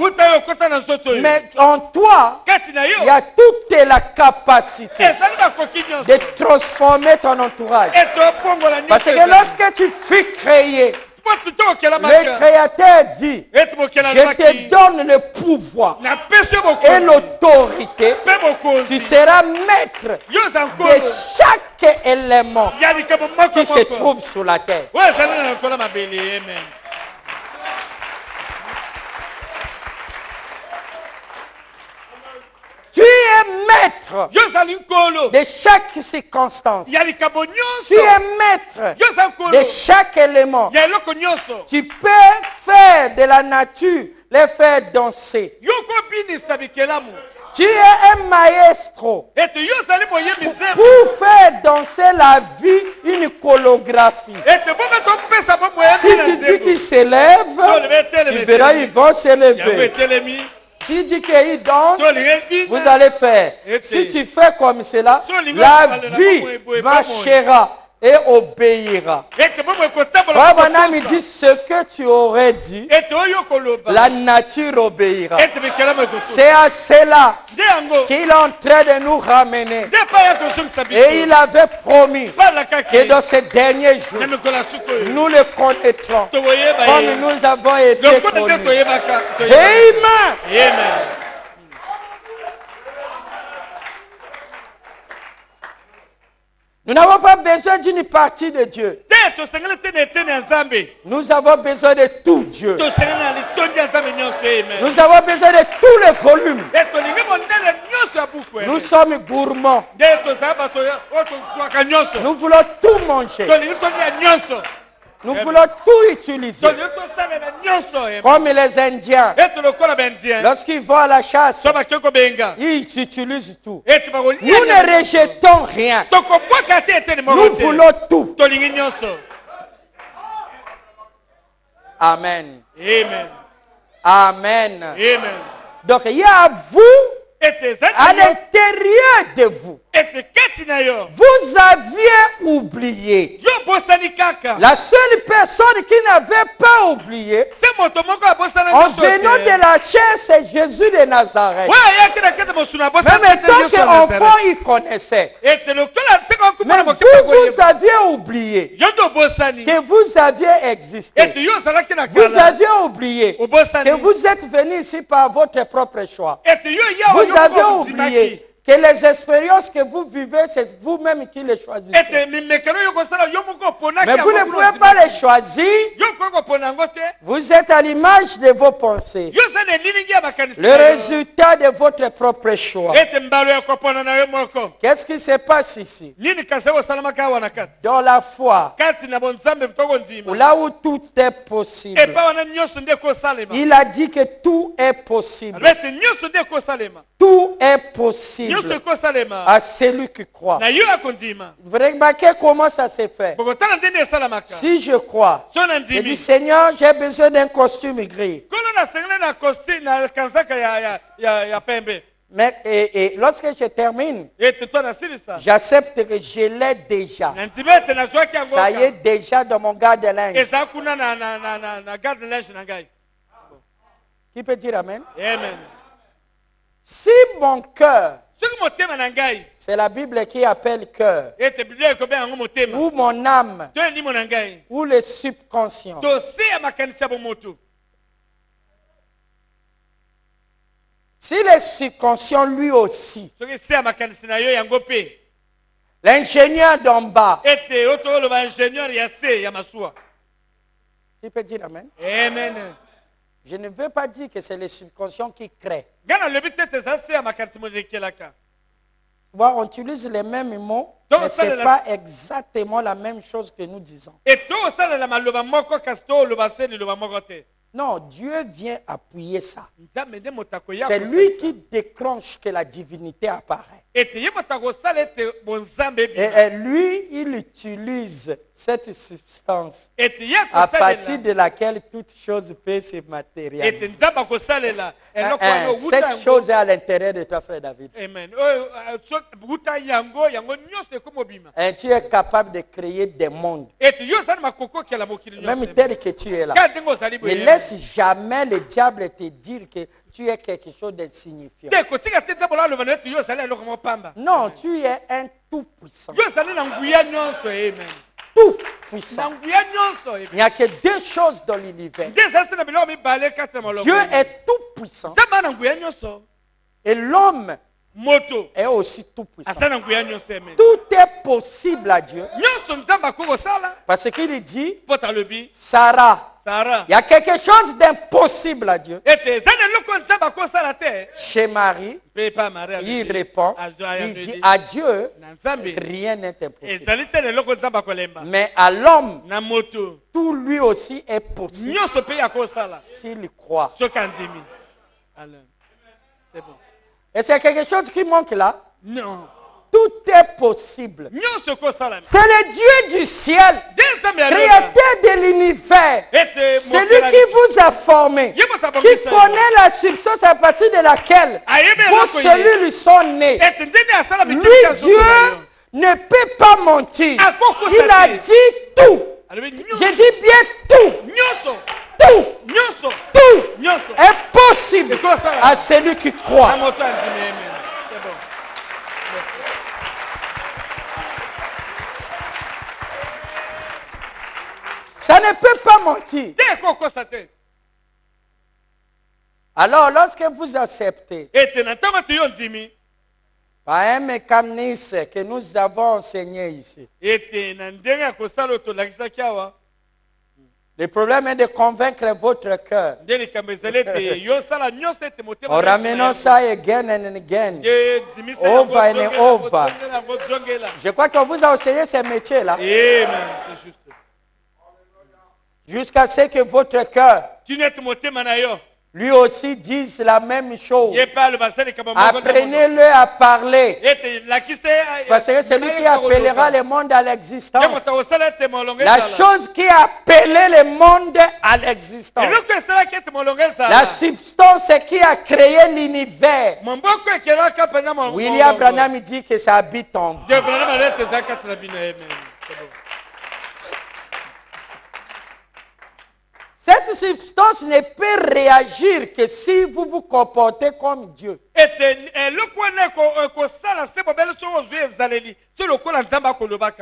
Mais en toi, il y a toute la capacité de transformer ton entourage. Parce que lorsque tu fus créé, le Créateur dit, je te donne le pouvoir et l'autorité. Tu seras maître de chaque élément qui se trouve sur la terre. Tu es maître de chaque circonstance. Tu es maître de chaque élément. Tu peux faire de la nature, les faire danser. Tu es un maestro pour faire danser la vie une chorégraphie. Si tu dis qu'il s'élève, tu verras, ils vont s'élever. Tu dis qu'il danse, vous allez faire. Si tu fais comme cela, la vie marchera et obéira. Frère Branham dit ce que tu aurais dit, la nature obéira. C'est à cela qu'il est en train de nous ramener. Et il avait promis que dans ces derniers jours, nous le connaîtrons comme nous avons été connus. Amen. Amen. Nous n'avons pas besoin d'une partie de Dieu. Nous avons besoin de tout Dieu. Nous avons besoin de tous les volumes. Nous sommes gourmands. Nous voulons tout manger. Nous voulons tout utiliser. Comme les Indiens. Lorsqu'ils vont à la chasse, ils utilisent tout. Nous ne rejetons rien. Nous voulons tout. Amen. Amen. Amen. Amen. Donc il y a vous à l'intérieur de vous. Vous aviez oublié. La seule personne qui n'avait pas oublié en venant de la chair, c'est Jésus de Nazareth. Même tant qu'enfant, il connaissait. Mais vous aviez oublié que vous aviez existé. Vous aviez oublié que vous êtes venu ici par votre propre choix. Vous avez oublié que les expériences que vous vivez, c'est vous-même qui les choisissez. Mais vous ne pouvez pas les choisir. Vous êtes à l'image de vos pensées. Le résultat de votre propre choix. Qu'est-ce qui se passe ici? Dans la foi, là où tout est possible. Il a dit que tout est possible. Tout est possible à celui qui croit. Vous remarquez comment ça s'est fait. Si je crois, je dis Seigneur, j'ai besoin d'un costume gris. Mais et lorsque je termine, j'accepte que je l'ai déjà. Ça y est déjà dans mon garde-linge. Qui peut dire Amen? Amen. Si mon cœur, c'est la Bible qui appelle cœur, ou mon âme, ou le subconscient. Si le subconscient lui aussi, l'ingénieur d'en bas, il peut dire Amen? Amen. Je ne veux pas dire que c'est le subconscient qui crée. Bon, on utilise les mêmes mots, mais ce n'est pas exactement la même chose que nous disons. Non, Dieu vient appuyer ça. C'est lui qui déclenche que la divinité apparaît. Et lui, il utilise cette substance à partir de laquelle toute chose peut se matérialiser. Cette chose est à l'intérieur de toi, frère David. Amen. Et tu es capable de créer des mondes. Même tel que tu es là. Ne laisse jamais le diable te dire que tu es quelque chose d'insignifiant. Non, tu es un tout puissant. Tout puissant. Il n'y a que deux choses dans l'univers. Dieu est tout puissant. Et l'homme est aussi tout puissant. Tout est possible à Dieu. Parce qu'il dit, Sarah, il y a quelque chose d'impossible à Dieu. Chez Marie, il répond, il dit, à Dieu, rien n'est impossible. Mais à l'homme, tout lui aussi est possible s'il croit. Et c'est quelque chose qui manque là? Non. Tout est possible. C'est le Dieu du ciel, créateur de l'univers. Celui qui vous a formé, qui connaît la substance à partir de laquelle vos cellules sont nées. Lui, Dieu, ne peut pas mentir. Il a dit tout. Je dis bien tout. Tout est possible à celui qui croit. Ça ne peut pas mentir. Alors, lorsque vous acceptez par un mécanisme que nous avons enseigné ici, le problème est de convaincre votre cœur. En ramenant ça again and again, over and over. Je crois qu'on vous a enseigné ce métier-là. Jusqu'à ce que votre cœur lui aussi dise la même chose. Apprenez-le à parler. Parce que celui qui appellera le monde à l'existence, la chose qui a appelé le monde à l'existence, la substance qui a créé l'univers, William Branham dit que ça habite en vous. Cette substance ne peut réagir que si vous vous comportez comme Dieu.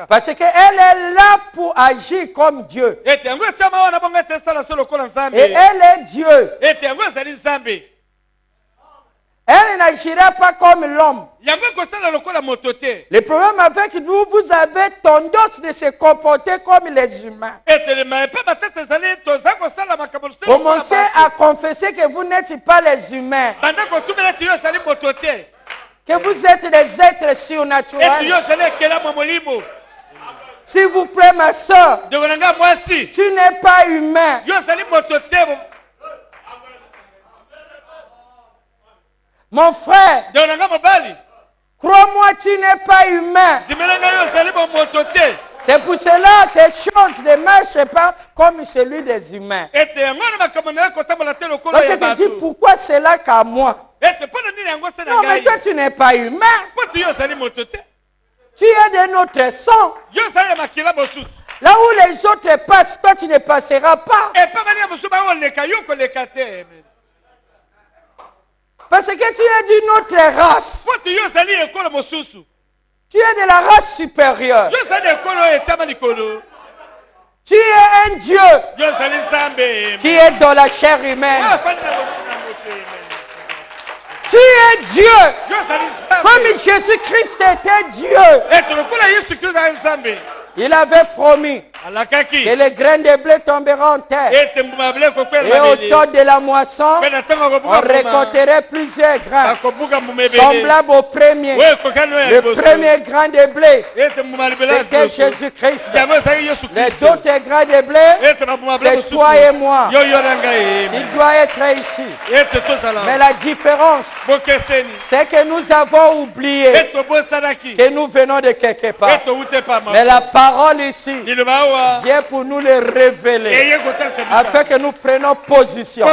Parce qu'elle est là pour agir comme Dieu. Et elle est Dieu. Elle n'agira pas comme l'homme. Le problème avec vous, vous avez tendance de se comporter comme les humains. Commencez à confesser que vous n'êtes pas les humains. Que vous êtes des êtres surnaturels. S'il vous plaît, ma soeur, tu n'es pas humain. Mon frère, crois-moi, tu n'es pas humain. C'est pour cela que tes choses ne marchent pas comme celui des humains. Donc je te dis, pourquoi c'est là qu'à moi? Non, mais toi, tu n'es pas humain. Tu es de notre sang. Là où les autres passent, toi, tu ne passeras pas. Parce que tu es d'une autre race. Tu es de la race supérieure. Tu es un Dieu qui est dans la chair humaine. Tu es Dieu. Comme Jésus-Christ était Dieu. Il avait promis que les graines de blé tomberont en terre. Et au temps de la moisson, on récolterait plusieurs grains, semblables au premier. Le premier grain de blé, c'était Jésus-Christ. Les d'autres grains de blé, c'est toi et moi. Il doit être ici. Mais la différence, c'est que nous avons oublié que nous venons de quelque part. Mais la parole ici vient pour nous le révéler, afin que nous prenions position.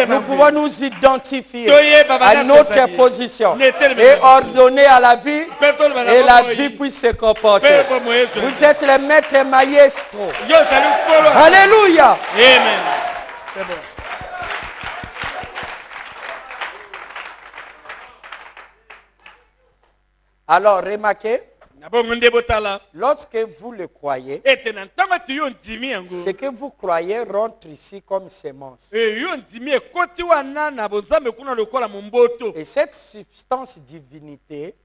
Nous pouvons nous identifier à notre position et ordonner à la vie, et la vie puisse se comporter. Vous êtes les maîtres maestros. Alléluia. Amen. C'est bon. Alors, remarquez, lorsque vous le croyez, ce que vous croyez rentre ici comme sémence. Et cette substance divinité,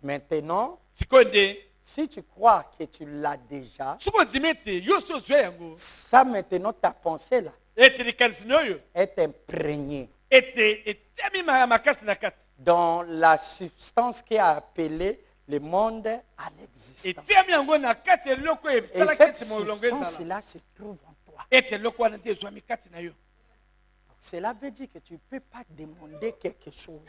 maintenant, si tu crois que tu l'as déjà, ça maintenant, ta pensée là, est imprégnée dans la substance qui a appelé le monde à l'existence. Et cette substance-là se trouve en toi. Cela veut dire que tu ne peux pas demander quelque chose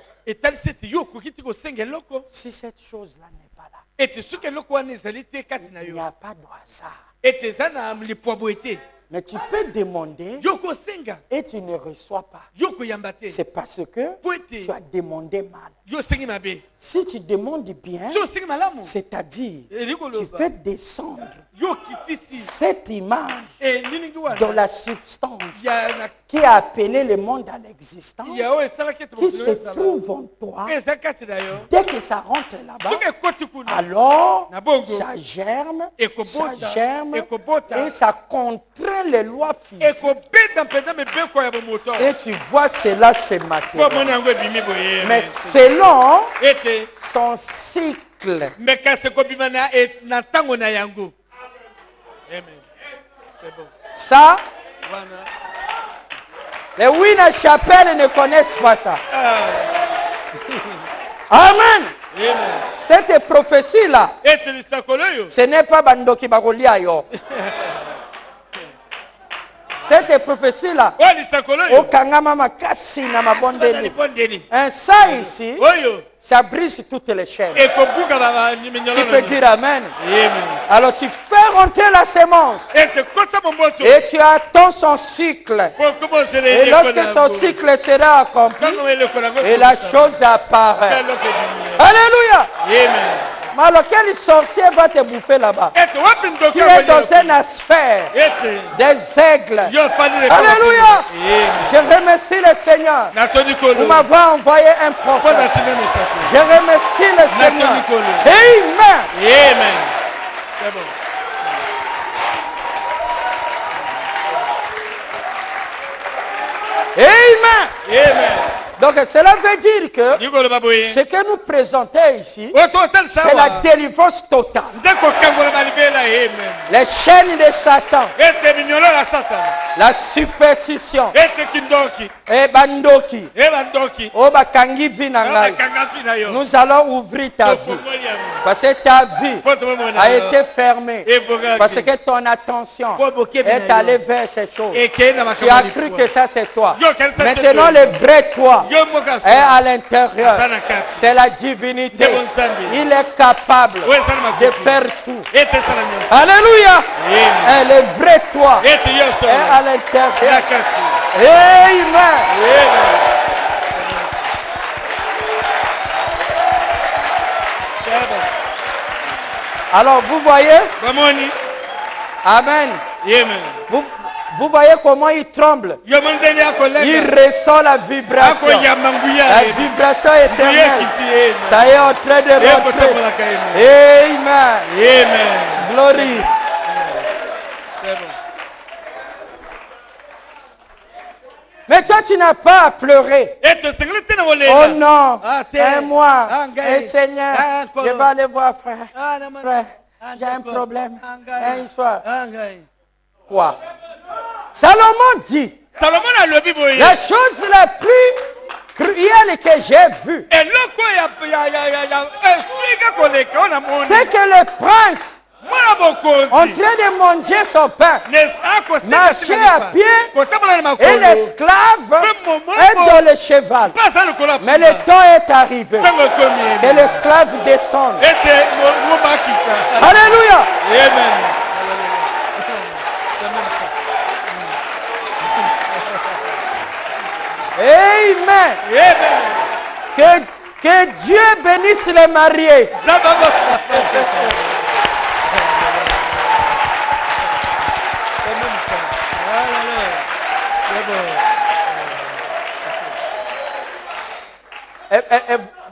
si cette chose-là n'est pas là. Il n'y a pas de hasard. Mais tu peux demander et tu ne reçois pas. C'est parce que tu as demandé mal. Si tu demandes bien, c'est-à-dire tu fais descendre cette image dans la substance qui a appelé le monde à l'existence, qui se trouve en toi. Dès que ça rentre là-bas, alors ça germe et ça contraint les lois physiques. Et tu vois cela ce matin. Mais selon son cycle. Ça, les Winner Chapelle ne connaissent pas ça. Amen. Cette prophétie-là, ce n'est pas Bandoki Bagolia yo. Cette prophétie-là, un ça ici, ça brise toutes les chaînes. Tu peux dire Amen. Alors tu fais rentrer la sémence et tu attends son cycle. Et lorsque son cycle sera accompli, et la chose apparaît. Alléluia. Mais alors quel sorcier va te bouffer là-bas? Tu es dans une sphère des aigles. Alléluia. Je remercie le Seigneur. Vous m'avez envoyé un prophète. Je remercie le Seigneur. Amen. Amen. C'est bon. Amen. Amen. Donc cela veut dire que ce que nous présentons ici, c'est la délivrance totale. Les chaînes de Satan, la superstition, et bandoki, obakangi vinangai. Nous allons ouvrir ta vie. Parce que ta vie a été fermée. Parce que ton attention est allée vers ces choses. Tu as cru que ça c'est toi. Maintenant le vrai toi est à l'intérieur. C'est la divinité. Il est capable de faire tout. Alléluia. Et le vrai toi est à l'intérieur. Amen. Alors vous voyez? Amen. Vous voyez comment il tremble? Il ressent la vibration. La vibration éternelle. Ça est en train de rentrer. Amen. Amen. Glory. Mais toi, tu n'as pas à pleurer. Oh non, et moi, et Seigneur, je vais aller voir frère. Frère, j'ai un problème. Un soir. Quoi? Salomon dit, la chose la plus cruelle que j'ai vue, c'est que le prince, en train de manger son pain, marcher à pied, et l'esclave est dans le cheval. Mais le temps est arrivé que l'esclave descende. Alléluia. Amen. Que Dieu bénisse les mariés.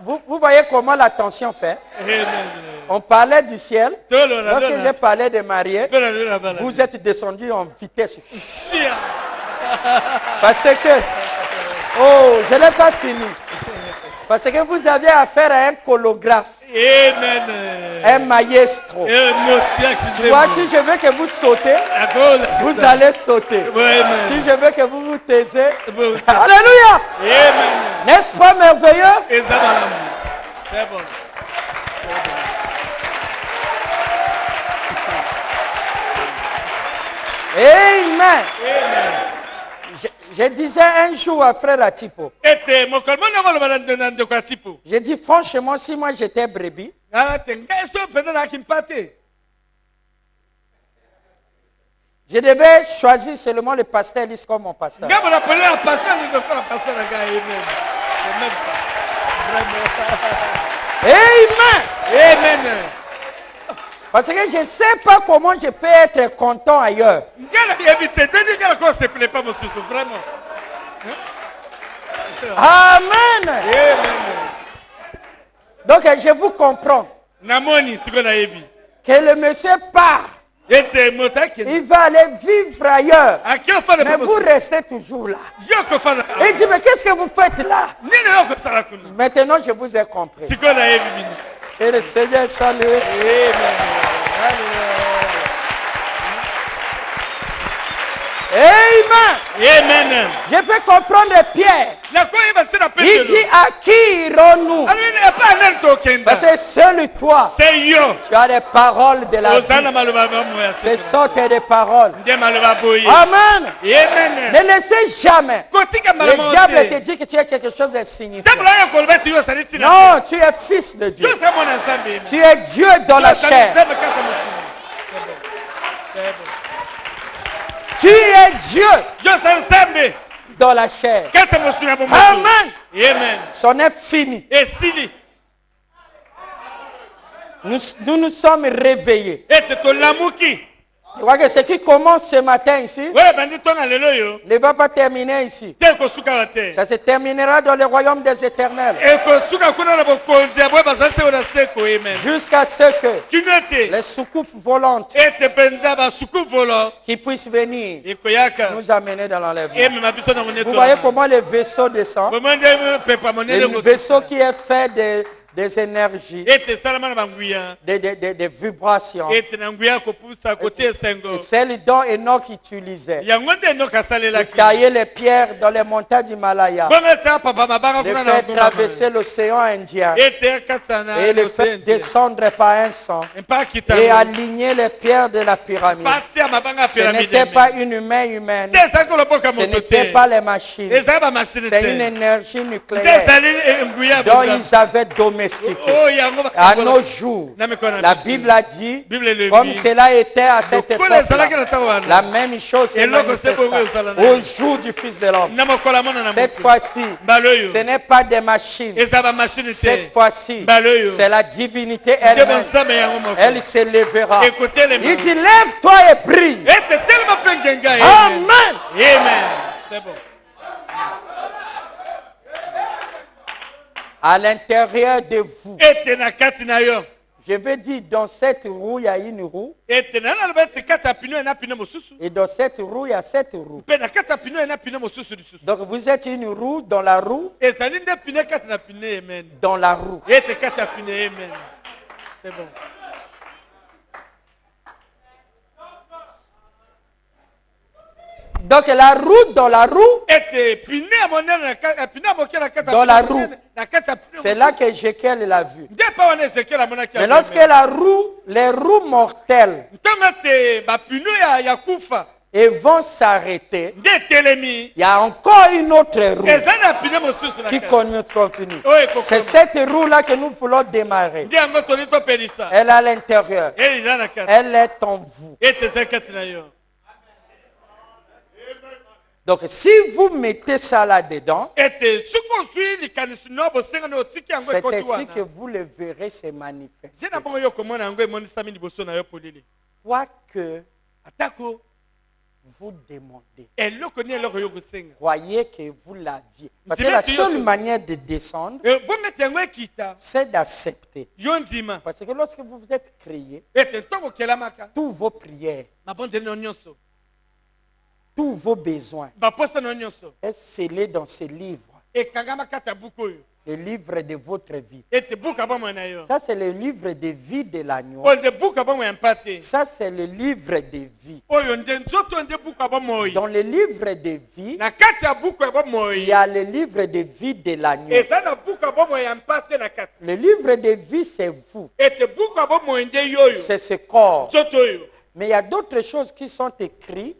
Vous voyez comment la tension fait? On parlait du ciel. Lorsque j'ai parlé des mariés, vous êtes descendu en vitesse. Parce que, oh, je n'ai pas fini. Parce que vous avez affaire à un holographe. Un maestro. Tu vois, si je veux que vous sautez, vous allez sauter. Si je veux que vous vous taisez, alléluia. N'est-ce pas merveilleux? Amen. Je disais un jour à frère Atipo. J'ai dit franchement, si moi j'étais brebis, je devais choisir seulement le pasteur Ellis comme mon pasteur. Amen. Parce que je ne sais pas comment je peux être content ailleurs. Amen. Donc je vous comprends. Que le monsieur part. Il va aller vivre ailleurs. Mais vous restez toujours là. Il dit, mais qu'est-ce que vous faites là? Maintenant, je vous ai compris. Et le Seigneur salue. Amen. Je peux comprendre Pierre. Il dit, à qui irons-nous? Parce que seul toi, tu as les paroles de la vie. Ce sont tes paroles. Amen. Ne laissez jamais le diable te dire que tu es quelque chose d'insignifiant. Non, tu es fils de Dieu. Tu es Dieu dans la chair. Tu es Dieu dans la chair. Amen. C'en est fini. Nous sommes réveillés. Tu vois que ce qui commence ce matin ici ne va pas terminer ici. Ça se terminera dans le royaume des éternels. Jusqu'à ce que les soucoupes volantes qui puissent venir nous amener dans l'enlèvement. Vous voyez comment le vaisseau descend. Le vaisseau qui est fait des énergies, des vibrations. Et celle dont Enoch utilisait. Il taillait les pierres dans les montagnes d'Himalaya. De faire traverser l'océan Indien. Et les faire descendre par un sang. Et aligner les pierres de la pyramide. Ce n'était pas une main humaine. Ce n'était pas les machines. C'est une énergie nucléaire dont ils avaient domestiqué. À nos jours, la Bible a dit, comme cela était à cette époque, la même chose se manifesta au jour du Fils de l'homme. Cette fois-ci, ce n'est pas des machines. Cette fois-ci, c'est la divinité elle-même. Elle se lèvera. Il dit, lève-toi et brille. Amen. C'est bon. À l'intérieur de vous, Je vais dire, dans cette roue, il y a une roue. Et dans cette roue, il y a 7 roues. Donc vous êtes une roue dans la roue. Dans la roue. C'est bon. Donc la roue dans la roue. Dans la roue. C'est là qu'Ézéchiel l'a vu. Mais lorsque la roue, les roues mortelles et vont s'arrêter, il y a encore une autre roue qui continue. C'est cette roue-là que nous voulons démarrer. Elle est à l'intérieur. Elle est en vous. Donc si vous mettez ça là-dedans, c'est ainsi que vous le verrez se manifester. Quoi que vous demandez, croyez que vous l'aviez. Parce que la seule manière de descendre, c'est d'accepter. Parce que lorsque vous vous êtes créé, tous vos prières, tous vos besoins est scellé dans ce livre. Le livre de votre vie. Ça, c'est le livre de vie de l'agneau. Ça, c'est le livre de vie. Dans le livre de vie, il y a le livre de vie de l'agneau. Le livre de vie, c'est vous. C'est ce corps. Mais il y a d'autres choses qui sont écrites.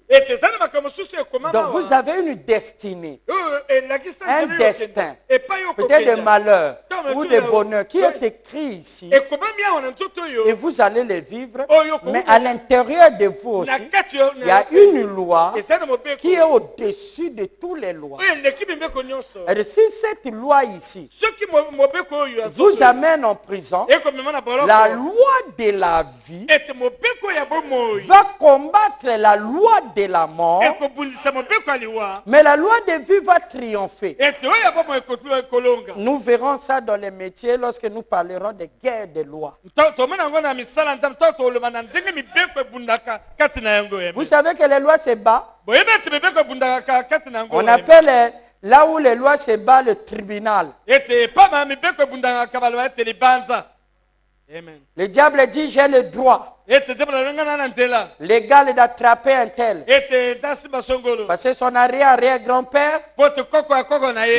Donc vous avez une destinée, un destin, peut-être de malheur ou de bonheur qui est écrit ici. Et vous allez le vivre. Mais à l'intérieur de vous aussi, il y a une loi qui est au-dessus de toutes les lois. Et si cette loi ici vous amène en prison, la loi de la vie va combattre la loi de la mort, mais la loi de vie va triompher. Nous verrons ça dans les métiers lorsque nous parlerons de guerre de loi. Vous savez que les lois se battent. On appelle là où les lois se battent le tribunal. Le diable dit j'ai le droit légal d'attraper un tel. Parce que son arrière-grand-père,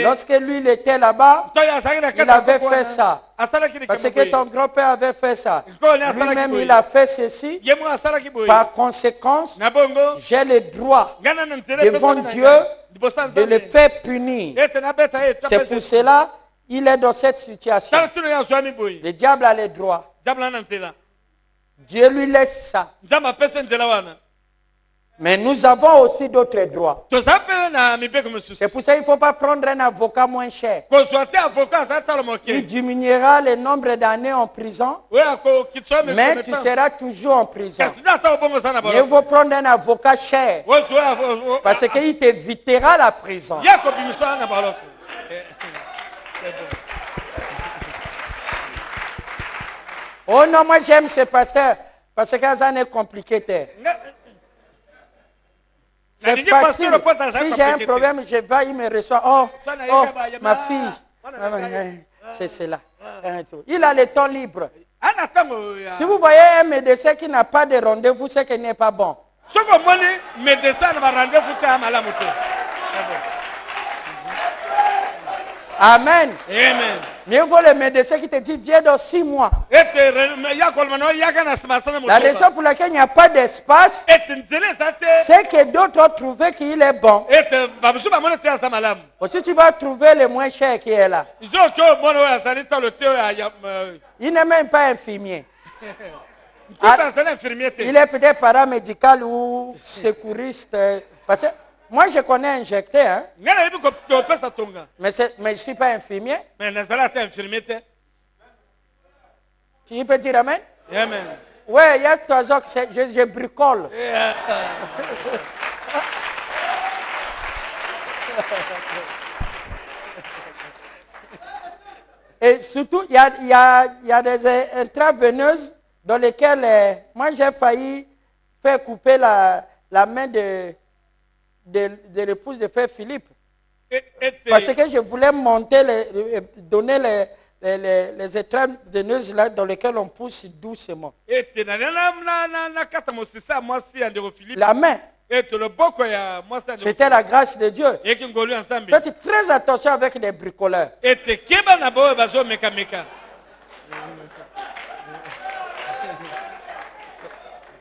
lorsque lui il était là-bas, il avait fait ça. Parce que ton grand-père avait fait ça. Lui-même il a fait ceci. Par conséquent, j'ai le droit devant Dieu de le faire punir. C'est pour cela il est dans cette situation. Le diable a le droit. Dieu lui laisse ça. Mais nous avons aussi d'autres droits. C'est pour ça qu'il ne faut pas prendre un avocat moins cher. Il diminuera le nombre d'années en prison, mais tu seras toujours en prison. Il faut prendre un avocat cher, parce qu'il t'évitera la prison. Oh non, moi j'aime ce pasteur parce que ça n'est compliqué. C'est facile. Si j'ai un problème, je vais, il me reçoit. Oh, ma fille. C'est cela. Il a le temps libre. Si vous voyez un médecin qui n'a pas de rendez-vous, c'est qu'il n'est pas bon. Amen. Amen. Mieux vaut le médecin qui te dit viens dans 6 mois. La raison pour laquelle il n'y a pas d'espace, c'est que d'autres ont trouvé qu'il est bon. Aussi tu vas trouver le moins cher qui est là. Il n'est même pas infirmier. Il est peut-être paramédical ou secouriste. Parce que moi, je connais injecté, hein? Mais je ne suis pas infirmier. Tu peux dire amen? Amen. Oui, il y a 3 ans que je bricole. Yeah. Et surtout, il y a des intraveineuses dans lesquelles, moi j'ai failli faire couper la main de l'épouse de frère Philippe. Parce que je voulais monter, donner les intraveineuses là dans lesquelles on pousse doucement. La main. C'était la grâce de Dieu. Faites très attention avec les bricoleurs.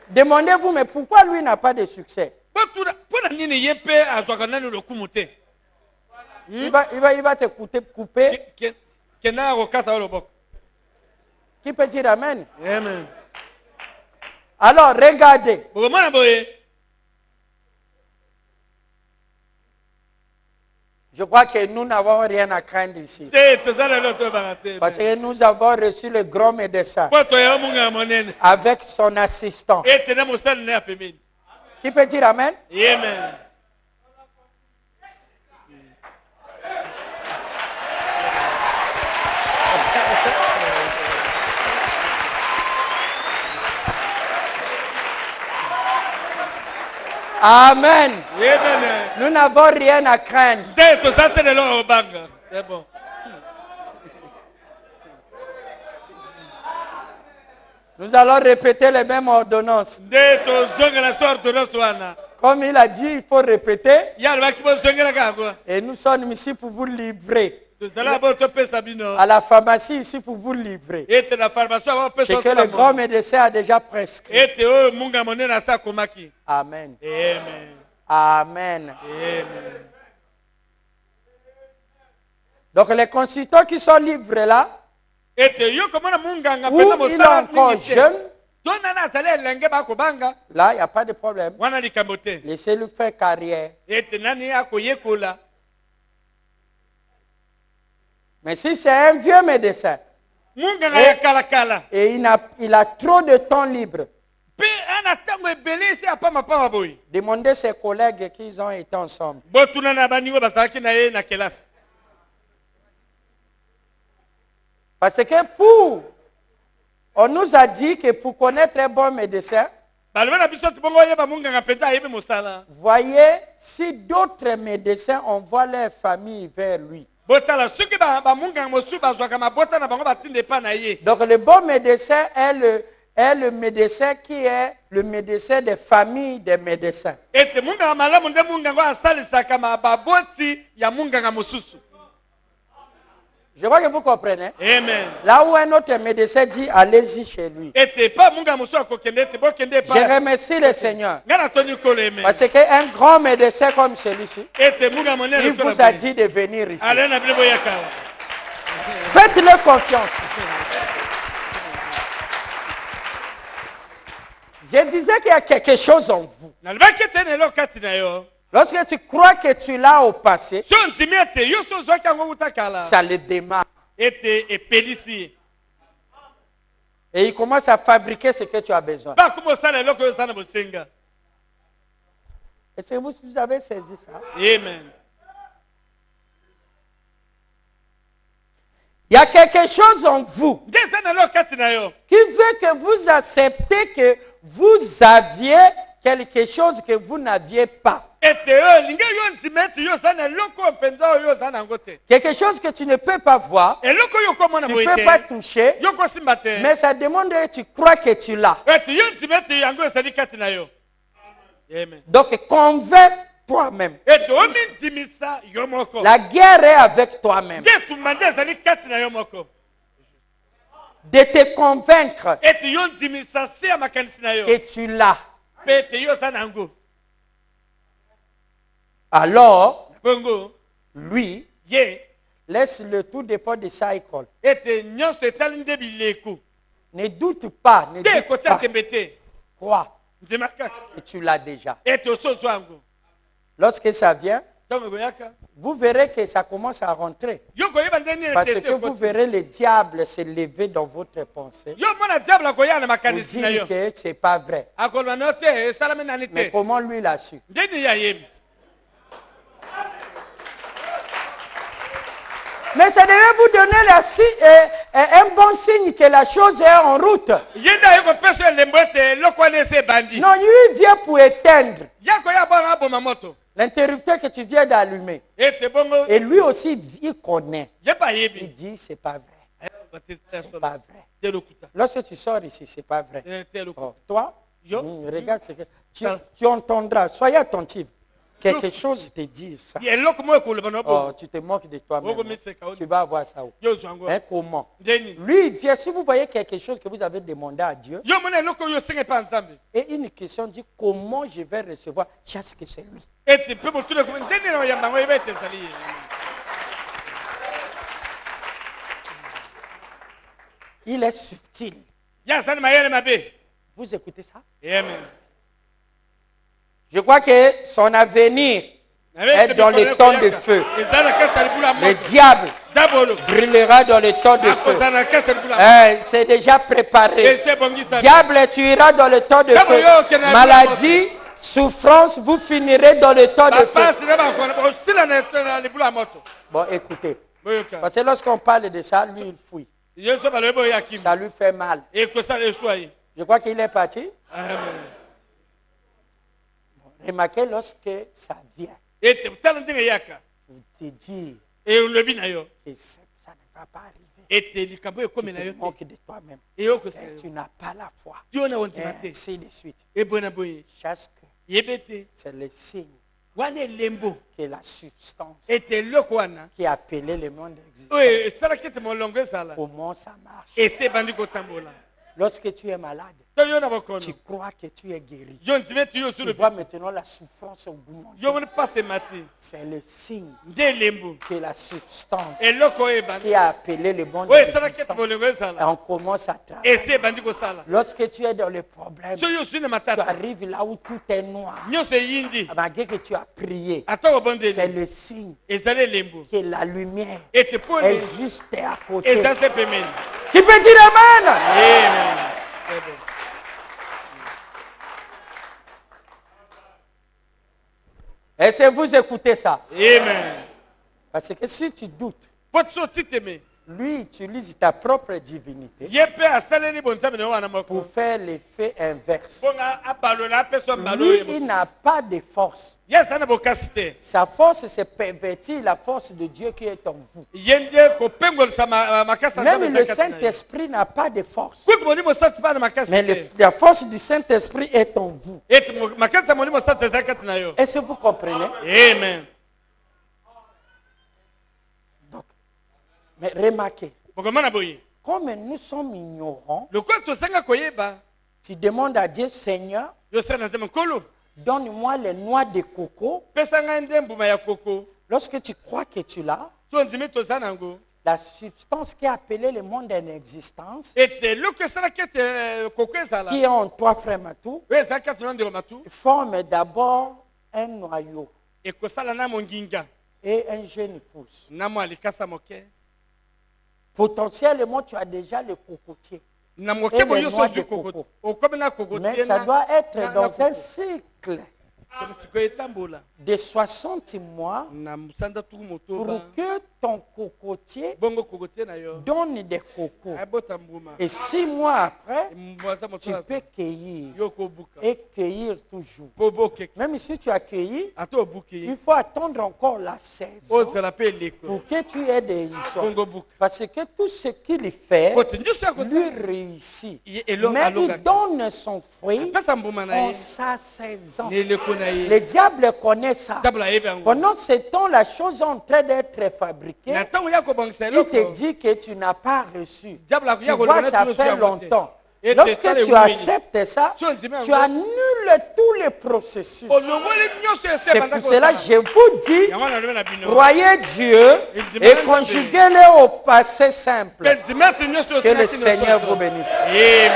Demandez-vous, mais pourquoi lui n'a pas de succès? Il va te couper. Qui peut dire amen? Amen. Alors, regardez. Je crois que nous n'avons rien à craindre ici. Parce que nous avons reçu le grand médecin avec son assistant. Qui peut dire amen? Amen. Amen. Nous n'avons rien à craindre. C'est bon. Nous allons répéter les mêmes ordonnances. Comme il a dit, il faut répéter. Et nous sommes ici pour vous livrer. À la pharmacie ici pour vous livrer. C'est que le grand médecin a déjà prescrit. Amen. Amen. Donc les consultants qui sont libres là, ou il est encore jeune, là il n'y a pas de problème. Laissez-le faire carrière. Mais si c'est un vieux médecin et il a trop de temps libre, demandez ses collègues qu'ils ont été ensemble. Parce que on nous a dit que pour connaître un bon médecin, voyez, si d'autres médecins envoient leur famille vers lui. Donc le bon médecin est le médecin qui est le médecin des familles des médecins. Je vois que vous comprenez. Amen. Là où un autre médecin dit allez-y chez lui. Je remercie le Seigneur. Parce qu'un grand médecin comme celui-ci, il vous a dit de venir ici. Faites-le confiance. Je disais qu'il y a quelque chose en vous. Lorsque tu crois que tu l'as au passé, ça le démarre. Et il commence à fabriquer ce que tu as besoin. Est-ce que vous avez saisi ça? Amen. Il y a quelque chose en vous qui veut que vous acceptez que vous aviez quelque chose que vous n'aviez pas. Quelque chose que tu ne peux pas voir, tu ne peux pas toucher, mais ça demande que tu crois que tu l'as. Donc convainc toi-même. La guerre est avec toi-même. De te convaincre que tu l'as. Alors, lui, laisse-le, tout dépend de sa école. Ne doute pas, ne doute pas. Crois que tu l'as déjà. Lorsque ça vient, vous verrez que ça commence à rentrer. Parce que vous verrez le diable se lever dans votre pensée. Vous dire que ce n'est pas vrai. Mais comment lui l'a su? Mais ça devait vous donner un bon signe que la chose est en route. Non, lui vient pour éteindre l'interrupteur que tu viens d'allumer. Et lui aussi, il connaît. Il dit, c'est pas vrai. C'est pas vrai. Lorsque tu sors ici, c'est pas vrai. Oh, toi, regarde ce que tu entendras. Soyez attentif. Quelque chose te dit ça. Oh, tu te moques de toi-même. Tu vas avoir ça. Hein, comment? Lui, vient, si vous voyez quelque chose que vous avez demandé à Dieu, et une question dit, comment je vais recevoir? Chasse que c'est lui. Il est subtil. Vous écoutez ça? Amen. Je crois que son avenir est dans les temps de feu. Le diable brûlera dans les temps de feu. C'est déjà préparé. Diable, tu iras dans le temps de feu. Maladie, souffrance, vous finirez dans le temps de feu. Bon, écoutez. Parce que lorsqu'on parle de ça, lui, il fouille. Ça lui fait mal. Je crois qu'il est parti. Amen. Remarquez lorsque ça vient. Vous te dites que ça ne va pas arriver. Tu te moques de toi-même. Tu n'as pas la foi. Et ainsi de suite. Chaque que c'est le signe que la substance qui a appelé le monde existant. Comment ça marche? Lorsque tu es malade, tu crois que tu es guéri. Tu vois maintenant la souffrance augmenter. C'est le signe que la substance qui a appelé le monde existant. Et on commence à travailler. Lorsque tu es dans le problème, tu arrives là où tout est noir. Malgré que tu as prié, c'est le signe que la lumière est juste à côté. Qui peut dire Amen? Amen. Est-ce que vous écoutez ça? Amen. Parce que si tu doutes, lui utilise ta propre divinité pour faire l'effet inverse. Lui, il n'a pas de force. Sa force, c'est pervertir la force de Dieu qui est en vous. Même le Saint-Esprit n'a pas de force. Mais la force du Saint-Esprit est en vous. Est-ce que vous comprenez? Amen. Mais remarquez, comme nous sommes ignorants, tu demandes à Dieu, Seigneur, donne-moi les noix de coco. Lorsque tu crois que tu l'as, la substance qui a appelé le monde en existence, qui est en toi, frère Matou, forme d'abord un noyau et un jeune pousse. Potentiellement, tu as déjà le cocotier. Et les noix de coco. Mais ça doit être dans un cycle de 60 mois pour que ton cocotier donne des cocos. Et 6 mois après, tu peux cueillir et cueillir toujours. Même si tu as cueilli, il faut attendre encore la saison pour que tu aies des hérissons. Parce que tout ce qu'il fait, lui réussit. Mais il donne son fruit en sa saison. Le diable connaît ça. Pendant ce temps, la chose est en train d'être fabriquée. Il te dit que tu n'as pas reçu. Tu vois, ça fait longtemps. Lorsque tu acceptes ça, tu annules tous les processus. C'est pour cela que je vous dis, croyez Dieu et conjuguez-le au passé simple. Que le Seigneur vous bénisse. Amen.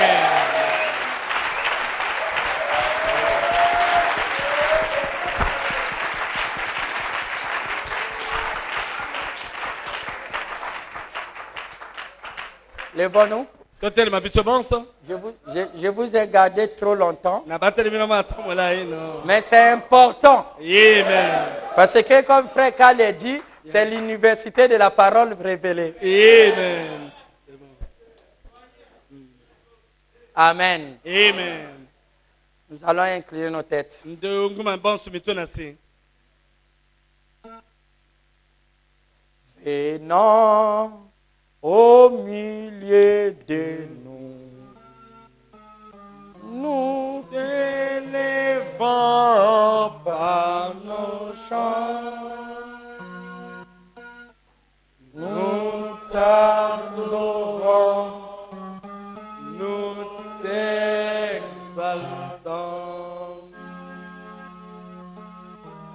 Lèvons-nous. Je vous ai gardé trop longtemps. Mais c'est important. Amen. Parce que comme frère Karl a dit, C'est l'université de la parole révélée. Amen. Amen. Amen. Nous allons incliner nos têtes. Venons au milieu de nous, nous t'élevons par nos chants, nous t'adorons, nous t'exaltons.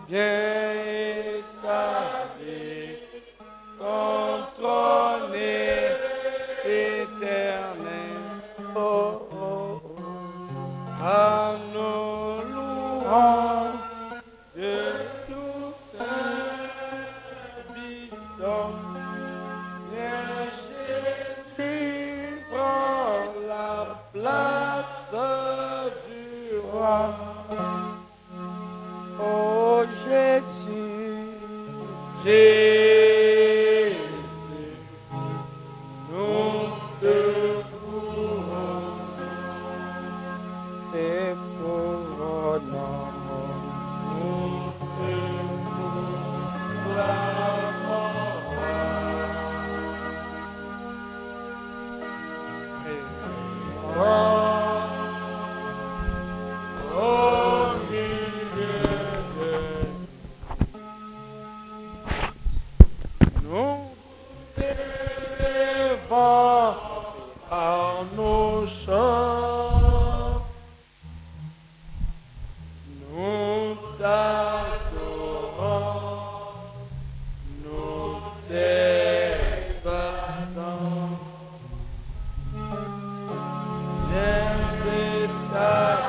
Viens établir ton trône éternel. Oh, oh, oh. À nos louanges de tout habitant. Viens Jésus, prends la place du roi. Oh Jésus, Jésus, nous te couronnons, te couronnons, nous te proclamons. Par nos chants, nous t'adorons, nous t'exaltons. Viens établir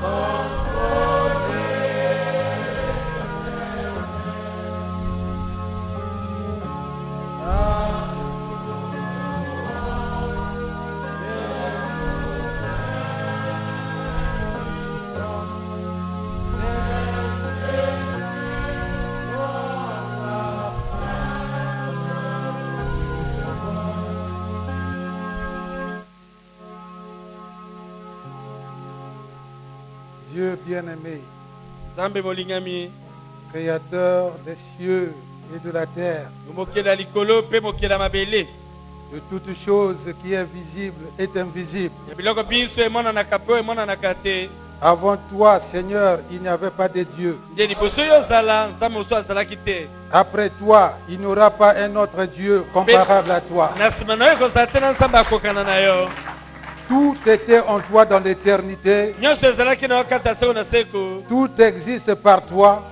ton trône Dieu bien-aimé, créateur des cieux et de la terre, de toutes choses qui est visible et invisible. Avant toi, Seigneur, il n'y avait pas de Dieu. Après toi, il n'y aura pas un autre Dieu comparable à toi. Tout était en toi dans l'éternité. Tout existe par toi.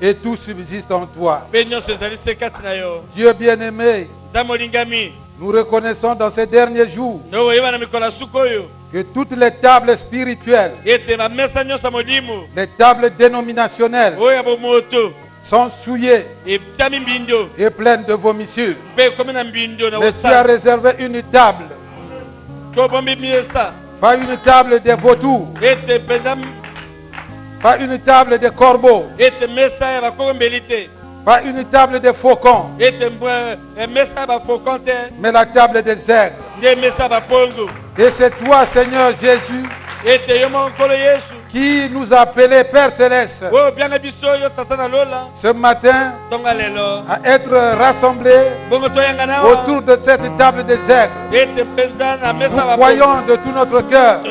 Et tout subsiste en toi. Dieu bien-aimé, nous reconnaissons dans ces derniers jours que toutes les tables spirituelles, les tables dénominationnelles sont souillées et pleines de vomissures. Mais tu as réservé une table, pas une table de vautours, pas une table de corbeaux, pas une table de faucons, mais la table des aigles. Et c'est toi, Seigneur Jésus, qui nous a appelés Père Céleste ce matin à être rassemblés autour de cette table des aigles. Nous croyons de tout notre cœur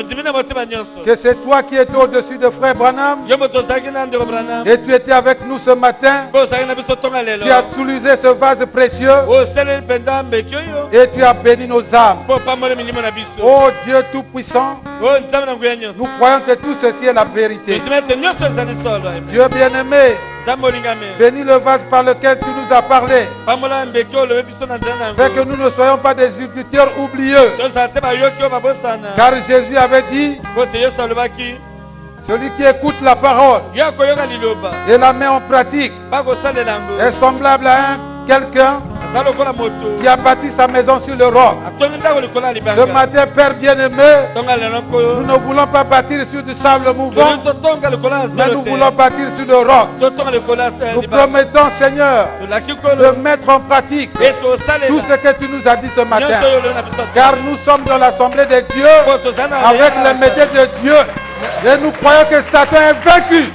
que c'est toi qui étais au-dessus de Frère Branham et tu étais avec nous ce matin. Tu as utilisé ce vase précieux et tu as béni nos âmes. Oh Dieu Tout-Puissant, nous croyons que tout ceci est la vérité. Dieu bien-aimé, bénis le vase par lequel tu nous as parlé. Fait que nous ne soyons pas des auditeurs oublieux. Car Jésus avait dit, celui qui écoute la parole et la met en pratique est semblable à quelqu'un qui a bâti sa maison sur le roc. Ce matin, Père bien-aimé, nous ne voulons pas bâtir sur du sable mouvant, mais nous voulons bâtir sur le roc. Nous promettons, Seigneur, de mettre en pratique tout ce que tu nous as dit ce matin. Car nous sommes dans l'assemblée de Dieu, avec les médias de Dieu. Et nous croyons que Satan est vaincu.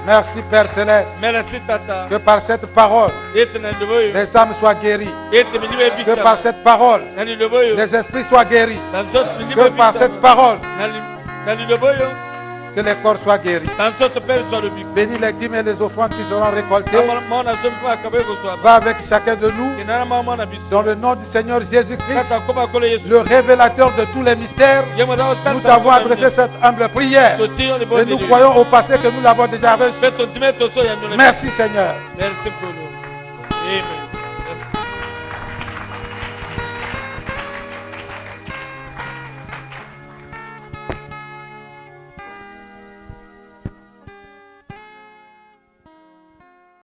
Merci Père Céleste. Que par cette parole, les âmes soient guéries. Que par cette parole, les esprits soient guéris. Que par cette parole, que les corps soient guéris. Bénis les dîmes et les offrandes qui seront récoltées. Va avec chacun de nous. Dans le nom du Seigneur Jésus-Christ, le révélateur de tous les mystères, nous t'avons adressé cette humble prière. Et nous croyons au passé que nous l'avons déjà reçu. Merci Seigneur. Amen.